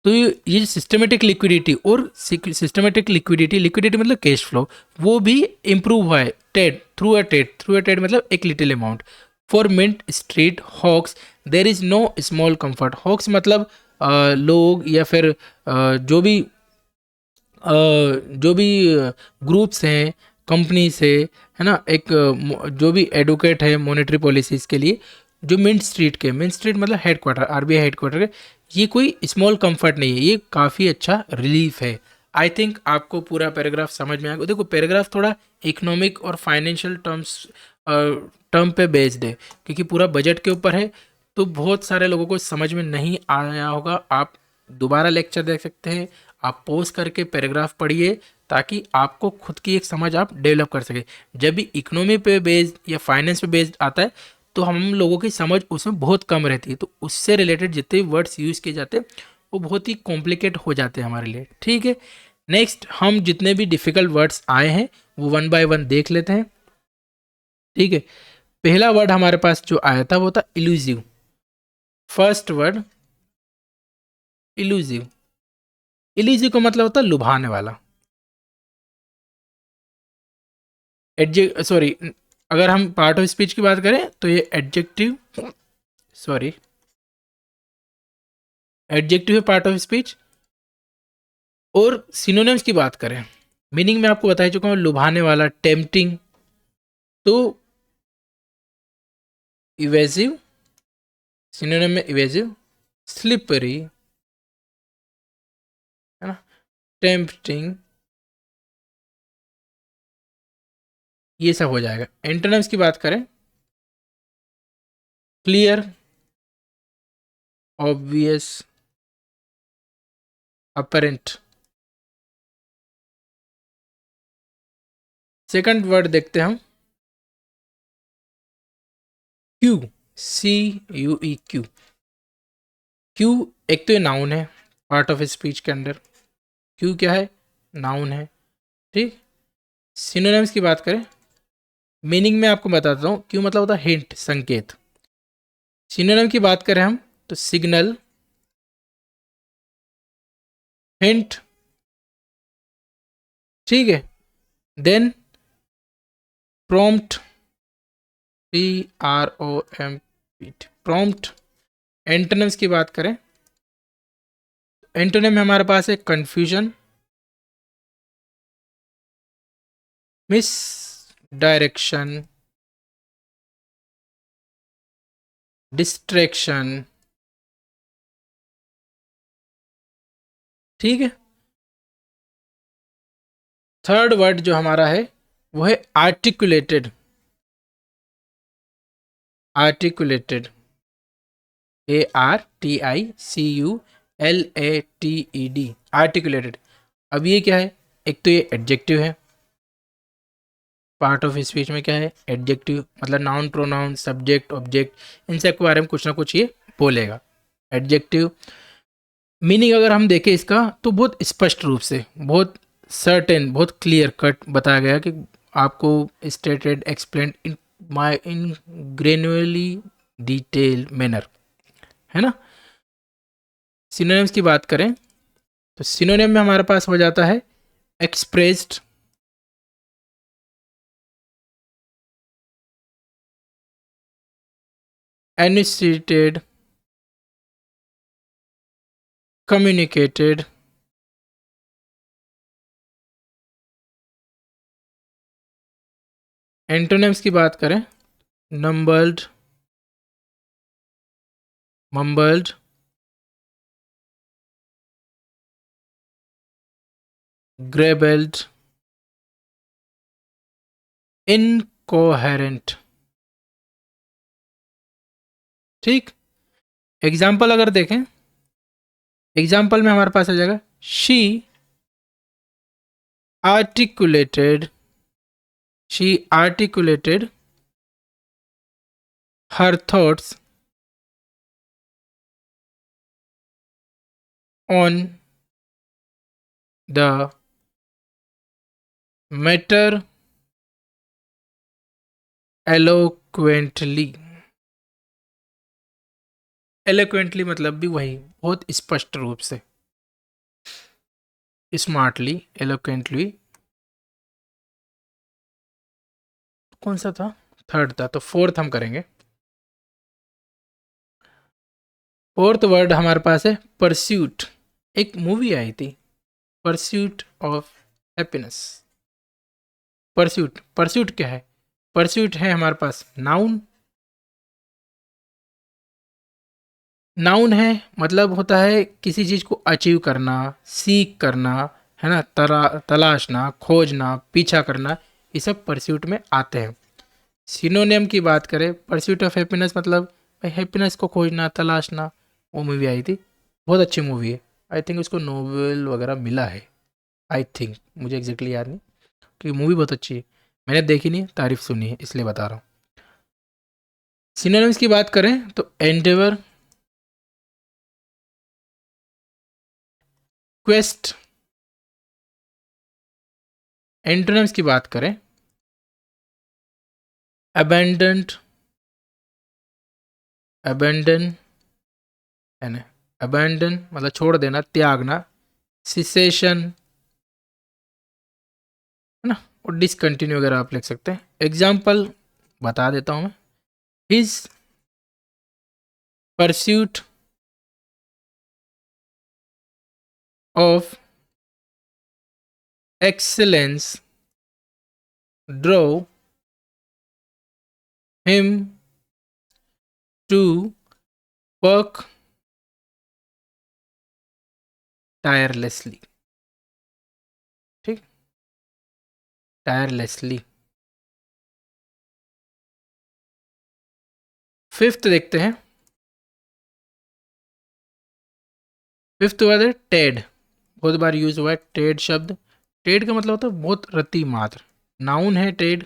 तो ये सिस्टमेटिक लिक्विडिटी और सिस्टमेटिक लिक्विडिटी मतलब कैश फ्लो, वो भी इम्प्रूव हुआ है थ्रू अ टेड मतलब एक little amount. For Mint Street hawks there is no small comfort. Hawks मतलब लोग या फिर जो भी ग्रुप्स हैं, कंपनीज है ना, एक जो भी एडवोकेट है मॉनेटरी पॉलिसीज़ के लिए, जो मिंट स्ट्रीट मतलब हेडक्वार्टर, आरबीआई हेडक्वार्टर है, ये कोई स्मॉल कंफर्ट नहीं है, ये काफ़ी अच्छा रिलीफ है। आई थिंक आपको पूरा पैराग्राफ समझ में आएगा। देखो पैराग्राफ थोड़ा इकोनॉमिक और फाइनेंशियल टर्म पे बेस्ड है, क्योंकि पूरा बजट के ऊपर है, तो बहुत सारे लोगों को समझ में नहीं आया होगा। आप दोबारा लेक्चर देख सकते हैं, आप पॉज करके पैराग्राफ पढ़िए ताकि आपको खुद की एक समझ आप डेवलप कर सके। जब भी इकोनॉमी पे बेस्ड या फाइनेंस पे बेस्ड आता है तो हम लोगों की समझ उसमें बहुत कम रहती है, तो उससे रिलेटेड जितने भी वर्ड्स यूज़ किए जाते हैं वो बहुत ही कॉम्प्लिकेट हो जाते हैं हमारे लिए, ठीक है। नेक्स्ट हम जितने भी डिफ़िकल्ट वर्ड्स आए हैं वो वन बाय वन देख लेते हैं, ठीक है। पहला वर्ड हमारे पास जो आया था वो था elusive. First word elusive, elusive का मतलब होता है लुभाने वाला। सॉरी, अगर हम पार्ट ऑफ स्पीच की बात करें तो ये एडजेक्टिव, सॉरी एडजेक्टिव है पार्ट ऑफ स्पीच। और सिनोनिम्स की बात करें, मीनिंग में आपको बता चुका हूँ, लुभाने वाला, टेम्पटिंग, तो इवेसिव, सिनोनिम में इवेसिव, स्लिपरी, है ना, टेम्पटिंग, ये सब हो जाएगा। एंटोनिम्स की बात करें, clear, obvious, apparent. Second word देखते हैं हम, क्यू, CUE, क्यू। एक तो ये नाउन है, पार्ट ऑफ स्पीच के अंदर क्यू क्या है, नाउन है, ठीक। सिनोनिम्स की बात करें, मीनिंग में आपको बताता हूँ, क्यू मतलब होता है हिंट, संकेत। सिनोनिम की बात करें हम तो सिग्नल, हिंट, ठीक है। Then prompt, PROMPT, prompt. Antonyms की बात करें, एंटोनिम में हमारे पास है कंफ्यूजन, मिस डायरेक्शन, डिस्ट्रैक्शन, ठीक है। थर्ड वर्ड जो हमारा है वो है आर्टिकुलेटेड, आर्टिकुलेटेड, ARTICULATED, आर्टिकुलेटेड। अब ये क्या है, एक तो ये एडजेक्टिव है, पार्ट ऑफ स्पीच में क्या है, एडजेक्टिव, मतलब नाउन, प्रोनाउन, सब्जेक्ट, ऑब्जेक्ट, इन सब के बारे में कुछ ना कुछ ये बोलेगा, एडजेक्टिव। मीनिंग अगर हम देखें इसका तो बहुत स्पष्ट रूप से, बहुत सर्टेन, बहुत क्लियर कट बताया गया कि आपको stated, explain in my in granularly detail manner, है ना। सिनोनिम्स की बात करें तो सिनोनिम में हमारे पास हो जाता है एक्सप्रेस्ड, एनिसिटेड, कम्युनिकेटेड। एंटोनिम्स की बात करें, नंबर्ड, मम्बल्ड, ग्रेबल्ड, इनकोहेरेंट, ठीक। एग्जाम्पल अगर देखें, एग्जाम्पल में हमारे पास आ जाएगा, she articulated, she articulated her thoughts on the matter eloquently. Eloquently मतलब भी वही, बहुत स्पष्ट रूप से, स्मार्टली, एलोक्वेंटली, कौन सा था, थर्ड था, तो फोर्थ हम करेंगे। फोर्थ वर्ड हमारे पास है परस्यूट। एक मूवी आई थी, pursuit of happiness. Pursuit, pursuit क्या है, परस्यूट है हमारे पास नाउन, नाउन है मतलब होता है किसी चीज को अचीव करना, सीख करना, है ना, तलाशना, खोजना, पीछा करना, ये सब परस्यूट में आते हैं। सिनोनिम की बात करें, परस्यूट ऑफ हैप्पीनेस मतलब भाई हैप्पीनेस को खोजना, तलाशना। वो मूवी आई थी, बहुत अच्छी मूवी है, आई थिंक उसको नोबेल वगैरह मिला है, आई थिंक, मुझे एग्जैक्टली याद नहीं, क्योंकि मूवी बहुत अच्छी है, मैंने देखी नहीं, तारीफ सुनी है इसलिए बता रहा हूँ। सिनोनिम्स की बात करें तो एंडेवर, क्वेस्ट। एंटोनिम्स की बात करें, अबेंडेंट, अबेंडन, है ना, अबेंडन मतलब छोड़ देना, त्यागना, सिसेशन, है ना, और डिसकंटिन्यू वगैरह आप लिख सकते हैं। एग्जाम्पल बता देता हूँ मैं, his pursuit of excellence drew him to work tirelessly, ठीक, टायरलेसली। फिफ्थ देखते हैं, फिफ्थ वर्ड है टेड, बहुत बार यूज हुआ है टेड शब्द। टेड का मतलब होता है बहुत रति मात्र, नाउन है टेड,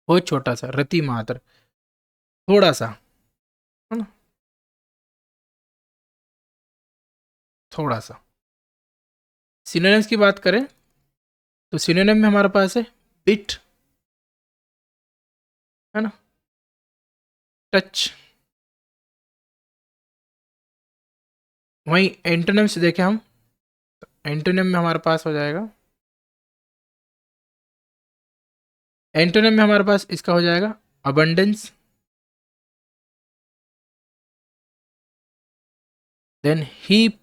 बहुत छोटा सा, रति मात्र, थोड़ा सा, है ना, थोड़ा सा। सिनोनिम्स की बात करें तो सिनोनिम में हमारे पास है बिट, है ना, टच। वहीं एंटोनिम्स देखें हम, एंटोनिम में हमारे पास हो जाएगा, एंटोनिम में हमारे पास इसका हो जाएगा abundance, then heap,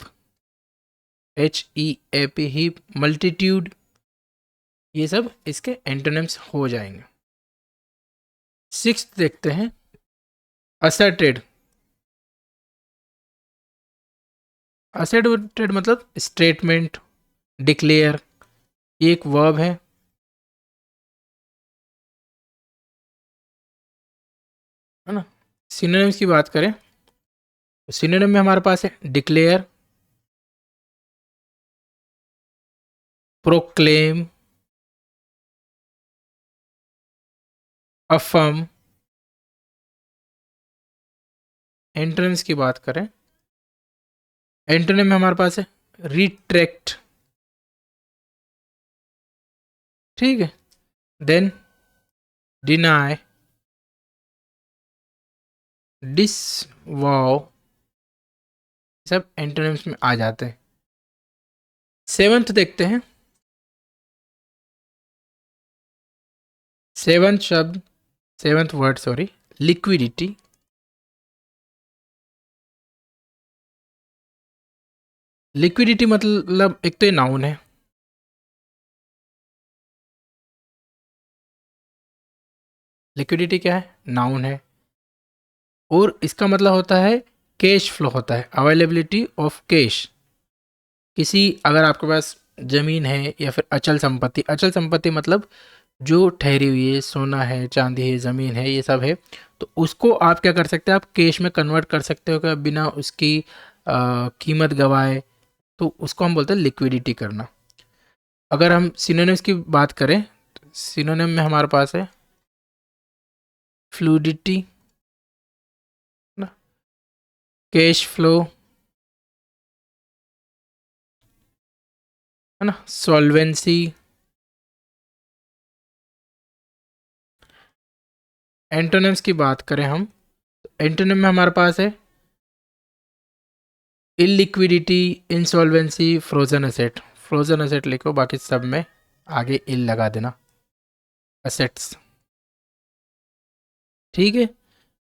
HEAP heap, multitude, ये सब इसके एंटोनिम्स हो जाएंगे। सिक्स्थ देखते हैं असर्टेड। असर्टेड मतलब स्टेटमेंट, डिक्लेयर, ये एक वर्ब है ना। सिनोनिम्स की बात करें तो सिनोनिम में हमारे पास है डिक्लेयर, प्रोक्लेम, अफर्म। एंटोनिम्स की बात करें, एंटोनिम में हमारे पास है रिट्रैक्ट, ठीक है, देन डिनाई, डिसवॉव, सब एंटोनिम्स में आ जाते हैं। सेवंथ देखते हैं, सेवंथ शब्द, seventh word sorry, liquidity. Liquidity मतलब एक तो ये नाउन है, लिक्विडिटी क्या है, नाउन है, और इसका मतलब होता है कैश फ्लो होता है, अवेलेबिलिटी ऑफ कैश। किसी, अगर आपके पास जमीन है या फिर अचल संपत्ति, अचल संपत्ति मतलब जो ठहरी हुई है, सोना है, चांदी है, ज़मीन है, ये सब है, तो उसको आप क्या कर सकते हैं, आप कैश में कन्वर्ट कर सकते हो क्या, बिना उसकी कीमत गवाए, तो उसको हम बोलते हैं लिक्विडिटी करना। अगर हम सिनोनिम्स की बात करें तो सिनोनिम में हमारे पास है फ्लूडिटी, ना, कैश फ्लो, है ना, सॉल्वेंसी। एंटोनिम्स की बात करें हम तो एंटोनिम में हमारे पास है illiquidity, insolvency, frozen asset. Frozen asset लिखो, बाकी सब में आगे इल लगा देना, असेट्स, ठीक है।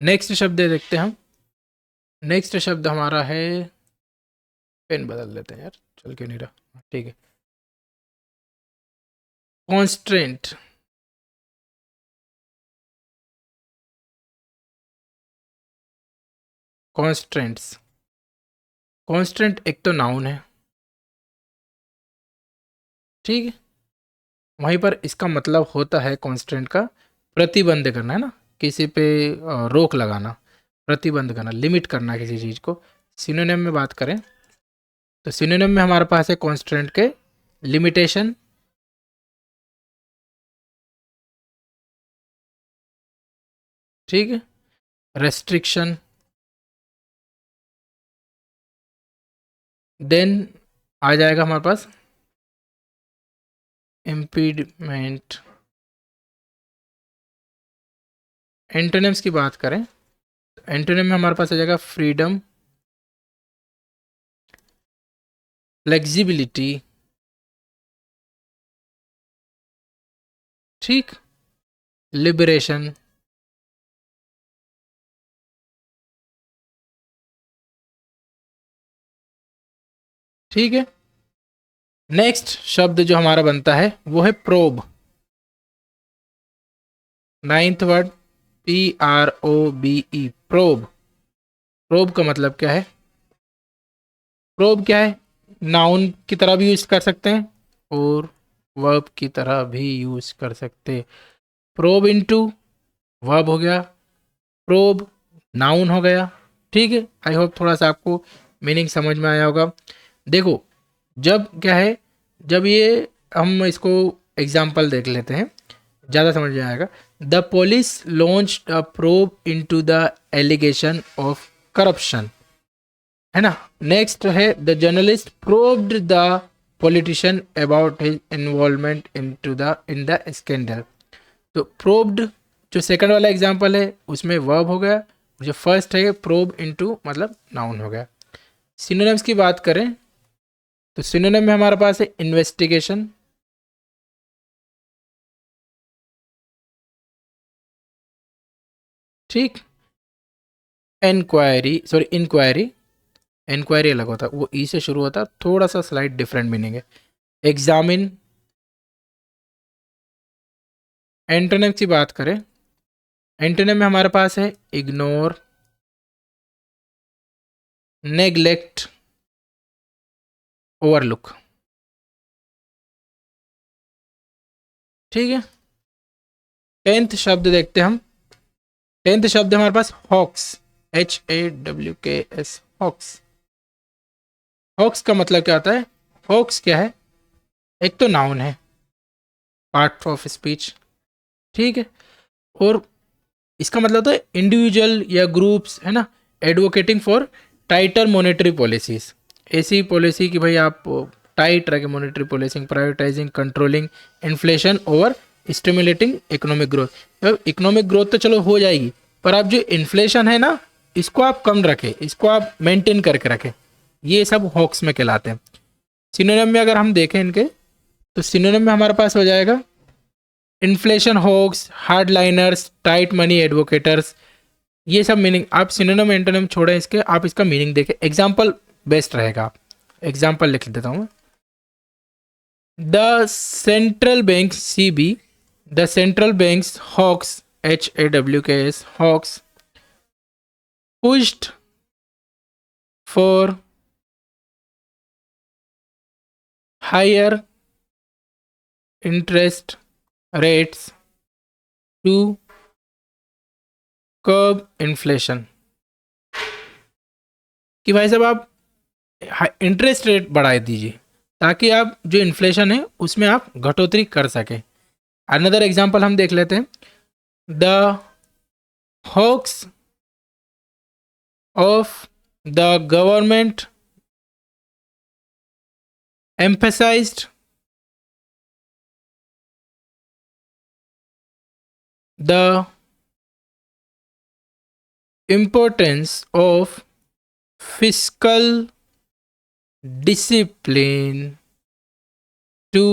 नेक्स्ट शब्द देखते हैं हम, नेक्स्ट शब्द हमारा है, पेन बदल लेते हैं यार, चल क्यों नहीं रहा, ठीक है, कॉन्स्ट्रेंट। कॉन्स्ट्रेंट्स, कॉन्स्टेंट एक तो नाउन है, ठीक है, वहीं पर इसका मतलब होता है कॉन्स्टेंट का प्रतिबंध करना, है ना, किसी पे रोक लगाना, प्रतिबंध करना, लिमिट करना किसी चीज़ को। सिनोनिम में बात करें तो सिनोनिम में हमारे पास है कॉन्स्टेंट के लिमिटेशन, ठीक है, रेस्ट्रिक्शन, देन आ जाएगा हमारे पास इम्पीडमेंट। एंटोनिम्स की बात करें तो एंटोनिम में हमारे पास आ जाएगा फ्रीडम, फ्लेक्सिबिलिटी, ठीक, लिबरेशन, ठीक है। नेक्स्ट शब्द जो हमारा बनता है वो है probe, ninth word, PROBE, probe. Probe का मतलब क्या है, प्रोब क्या है, नाउन की तरह भी यूज कर सकते हैं और वर्ब की तरह भी यूज कर सकते हैं। प्रोब इनटू वर्ब हो गया, प्रोब नाउन हो गया, ठीक है। आई होप थोड़ा सा आपको मीनिंग समझ में आया होगा। देखो जब क्या है, जब ये हम इसको एग्जाम्पल देख लेते हैं, ज़्यादा समझ में आएगा। The police launch a probe into the allegation of corruption, है ना। नेक्स्ट है the journalist probed the politician about his involvement in the scandal. तो प्रोब्ड जो सेकंड वाला एग्जांपल है उसमें वर्ब हो गया, जो फर्स्ट है प्रोब इनटू मतलब नाउन हो गया। सिनोनिम्स की बात करें तो सिनोनिम में हमारे पास है इन्वेस्टिगेशन, ठीक, इंक्वायरी अलग होता है, वो ई से शुरू होता है, थोड़ा सा स्लाइट डिफरेंट मीनिंग है। एग्जामिन। एंटोनिम की बात करें, एंटोनिम में हमारे पास है इग्नोर, नेग्लेक्ट, ओवरलुक, ठीक है। टेंथ शब्द देखते हैं हम। टेंथ शब्द हमारे पास हॉक्स, HAWKS, हॉक्स। हॉक्स का मतलब क्या होता है? हॉक्स क्या है? एक तो नाउन है, पार्ट ऑफ स्पीच, ठीक है। और इसका मतलब होता है इंडिविजुअल या ग्रुप्स, है ना, एडवोकेटिंग फॉर टाइटर मॉनेटरी पॉलिसीज। ऐसी पॉलिसी कि भाई आप टाइट रखे monetary policy, privatising, controlling inflation over stimulating economic growth. Economic growth तो चलो हो जाएगी, पर आप जो इन्फ्लेशन है ना, इसको आप कम रखें, इसको आप मेंटेन करके रखें, ये सब हॉक्स में कहलाते हैं। सिनोनिम में अगर हम देखें इनके, तो सिनोनिम में हमारे पास हो जाएगा inflation hawks, hard liners, tight money advocators, ये सब मीनिंग। आप सिनोनिम एंटोनिम छोड़ें इसके, आप इसका मीनिंग देखें। एग्जाम्पल बेस्ट रहेगा, एग्जाम्पल लिख देता हूँ। The central bank CB, the central banks hawks, HAWKS, hawks pushed for higher interest rates to curb inflation, कि भाई साहब आप इंटरेस्ट रेट बढ़ा दीजिए ताकि आप जो इन्फ्लेशन है उसमें आप घटोतरी कर सकें। अनदर एग्जांपल हम देख लेते हैं। The hawks of the government emphasized the importance of fiscal discipline to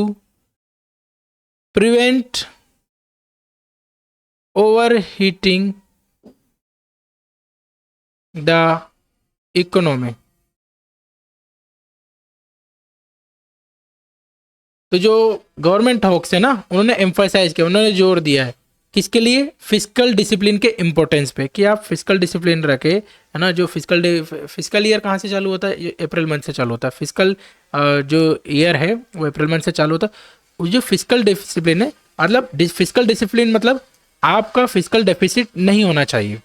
prevent overheating the economy। तो जो गवर्नमेंट हॉक्स है ना, उन्होंने एम्फोसाइज किया, उन्होंने जोर दिया है किसके लिए? फिजिकल डिसिप्लिन के इंपॉर्टेंस पे, कि आप फिजिकल डिसिप्लिन रखे, है ना। जो फिजिकल ईयर कहाँ से चालू होता है? ये अप्रैल मंथ से चालू होता है। फिजिकल जो ईयर है वो अप्रैल मंथ से चालू होता है। जो फिजिकल डिसिप्लिन है, मतलब फिजिकल डिसिप्लिन मतलब आपका फिजिकल डेफिसिट नहीं होना चाहिए।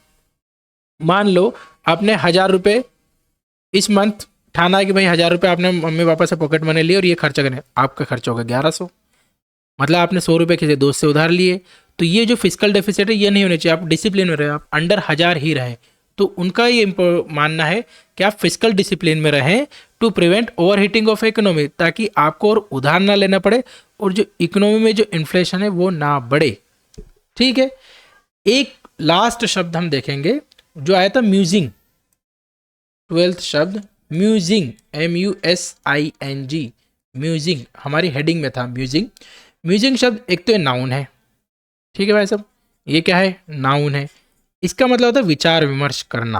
मान लो आपने 1,000 रुपये इस मंथ ठाना है कि भाई 1,000 रुपये आपने मम्मी पापा से पॉकेट मनी लिए और ये खर्चा करें, आपका खर्चा होगा 1,100, मतलब आपने 100 रुपये किसी दोस्त से उधार लिए। तो ये जो फिजिकल डेफिसिट है ये नहीं होने चाहिए, आप डिसिप्लिन में रहे, आप अंडर 1,000 ही रहें। तो उनका ये मानना है कि आप फिजिकल डिसिप्लिन में रहें to prevent overheating of economy, ताकि आपको और उधार ना लेना पड़े और जो इकोनॉमी में जो इन्फ्लेशन है वो ना बढ़े, ठीक है। एक लास्ट शब्द हम देखेंगे जो आया था म्यूजिंग, 12th शब्द म्यूजिंग, MUSING, म्यूजिंग हमारी हेडिंग में था। म्यूजिंग, म्यूजिंग शब्द एक तो नाउन है, ठीक है भाई साहब, ये क्या है? नाउन है। इसका मतलब होता है विचार विमर्श करना,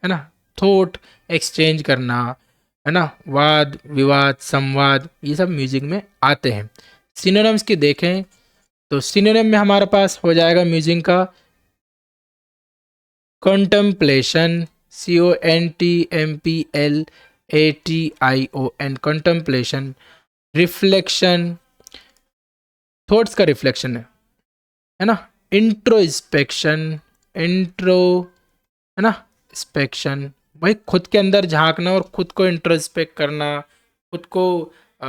है ना, थॉट एक्सचेंज करना, है ना, वाद विवाद संवाद, ये सब म्यूजिक में आते हैं। सिनोनिम्स की देखें तो सिनोनिम में हमारे पास हो जाएगा म्यूजिक का contemplation, CONTEMPLATION, contemplation. Reflection, thoughts का रिफ्लेक्शन है ना। इंट्रोस्पेक्शन, इंट्रो, है ना, स्पेक्शन, भाई खुद के अंदर झांकना और खुद को इंट्रोस्पेक्ट करना, खुद को अ,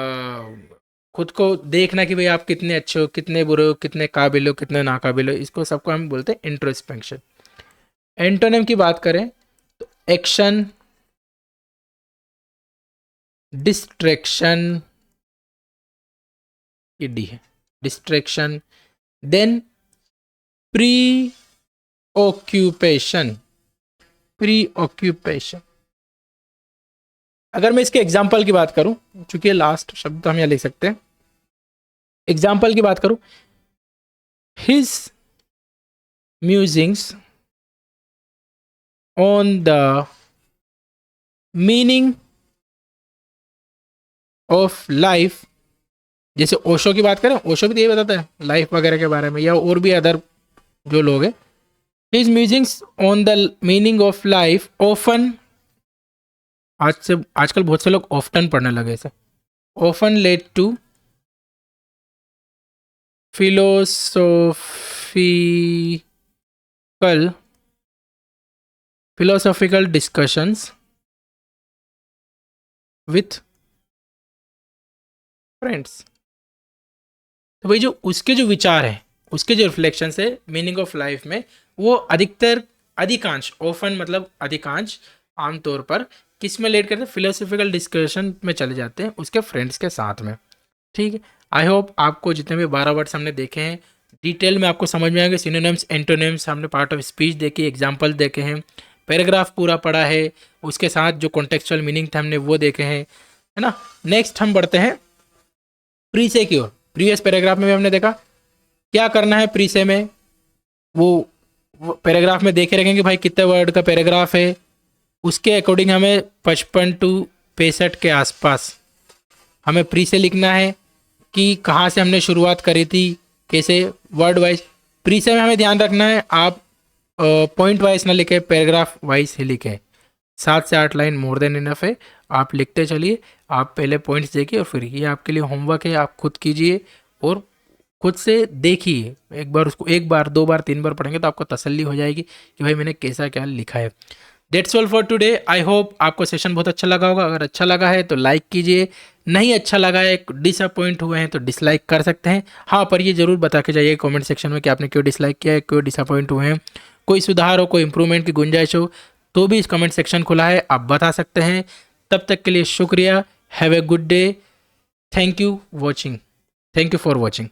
खुद को देखना कि भाई आप कितने अच्छे हो, कितने बुरे हो, कितने काबिल हो, कितने नाकाबिल हो, इसको सबको हम बोलते हैं इंट्रोस्पेक्शन। एंटोनिम की बात करें तो एक्शन, डिस्ट्रैक्शन, ये डी है, distraction. Then preoccupation, preoccupation. अगर मैं इसके एग्जाम्पल की बात करूं, चूंकि लास्ट शब्द तो हम यहाँ लिख सकते हैं, एग्जाम्पल की बात करूं, his musings on the meaning of life. जैसे ओशो की बात करें, ओशो भी तो ये बताता है लाइफ वगैरह के बारे में, या और भी अदर जो लोग हैं। His musings on the meaning of life often, आजकल बहुत से लोग ऑफ्टन पढ़ने लगे इसे, often led to philosophical discussions with friends. तो भाई जो उसके जो विचार हैं, उसके जो रिफ्लेक्शन है मीनिंग ऑफ लाइफ में, वो अधिकतर, अधिकांश, ऑफन मतलब अधिकांश, आमतौर पर किस में लेट करते हैं, फिलोसॉफिकल डिस्कशन में चले जाते हैं उसके फ्रेंड्स के साथ में। ठीक है, आई होप आपको जितने भी 12 वर्ड्स हमने देखे हैं डिटेल में आपको समझ में आएंगे। सिनोनिम्स, एंटोनिम्स, हमने पार्ट ऑफ स्पीच देखी, एग्जाम्पल देखे हैं, पैराग्राफ पूरा पढ़ा है, उसके साथ जो कॉन्टेक्चुअल मीनिंग थे हमने वो देखे हैं, है ना। नेक्स्ट हम बढ़ते हैं प्री से की ओर। प्रीवियस पैराग्राफ में भी हमने देखा क्या करना है प्री से में, वो पैराग्राफ में देखे रखेंगे भाई कितने वर्ड का पैराग्राफ है, उसके अकॉर्डिंग हमें 55 टू 65 के आसपास हमें प्री से लिखना है कि कहाँ से हमने शुरुआत करी थी, कैसे, वर्ड वाइज। प्री से में हमें ध्यान रखना है आप पॉइंट वाइज ना लिखे, पैराग्राफ वाइज ही लिखे। 7 से 8 लाइन मोर देन इनफ है, आप लिखते चलिए। आप पहले पॉइंट्स देखिए और फिर ये आपके लिए होमवर्क है, आप खुद कीजिए और खुद से देखिए। एक बार उसको 1 बार 2 बार 3 बार पढ़ेंगे तो आपको तसल्ली हो जाएगी कि भाई मैंने कैसा क्या लिखा है। That's all for today. I hope आपको सेशन बहुत अच्छा लगा होगा। अगर अच्छा लगा है तो लाइक कीजिए, नहीं अच्छा लगा है, डिसअपॉइंट हुए हैं तो डिसलाइक कर सकते हैं। हाँ, पर ये जरूर बता के जाइए कमेंट सेक्शन में कि आपने क्यों डिसलाइक किया है, क्यों डिसअपॉइंट हुए हैं। कोई सुधार हो, कोई इंप्रूवमेंट की गुंजाइश हो तो भी इस कमेंट सेक्शन खुला है, आप बता सकते हैं। तब तक के लिए शुक्रिया। Have a good day. Thank you for watching.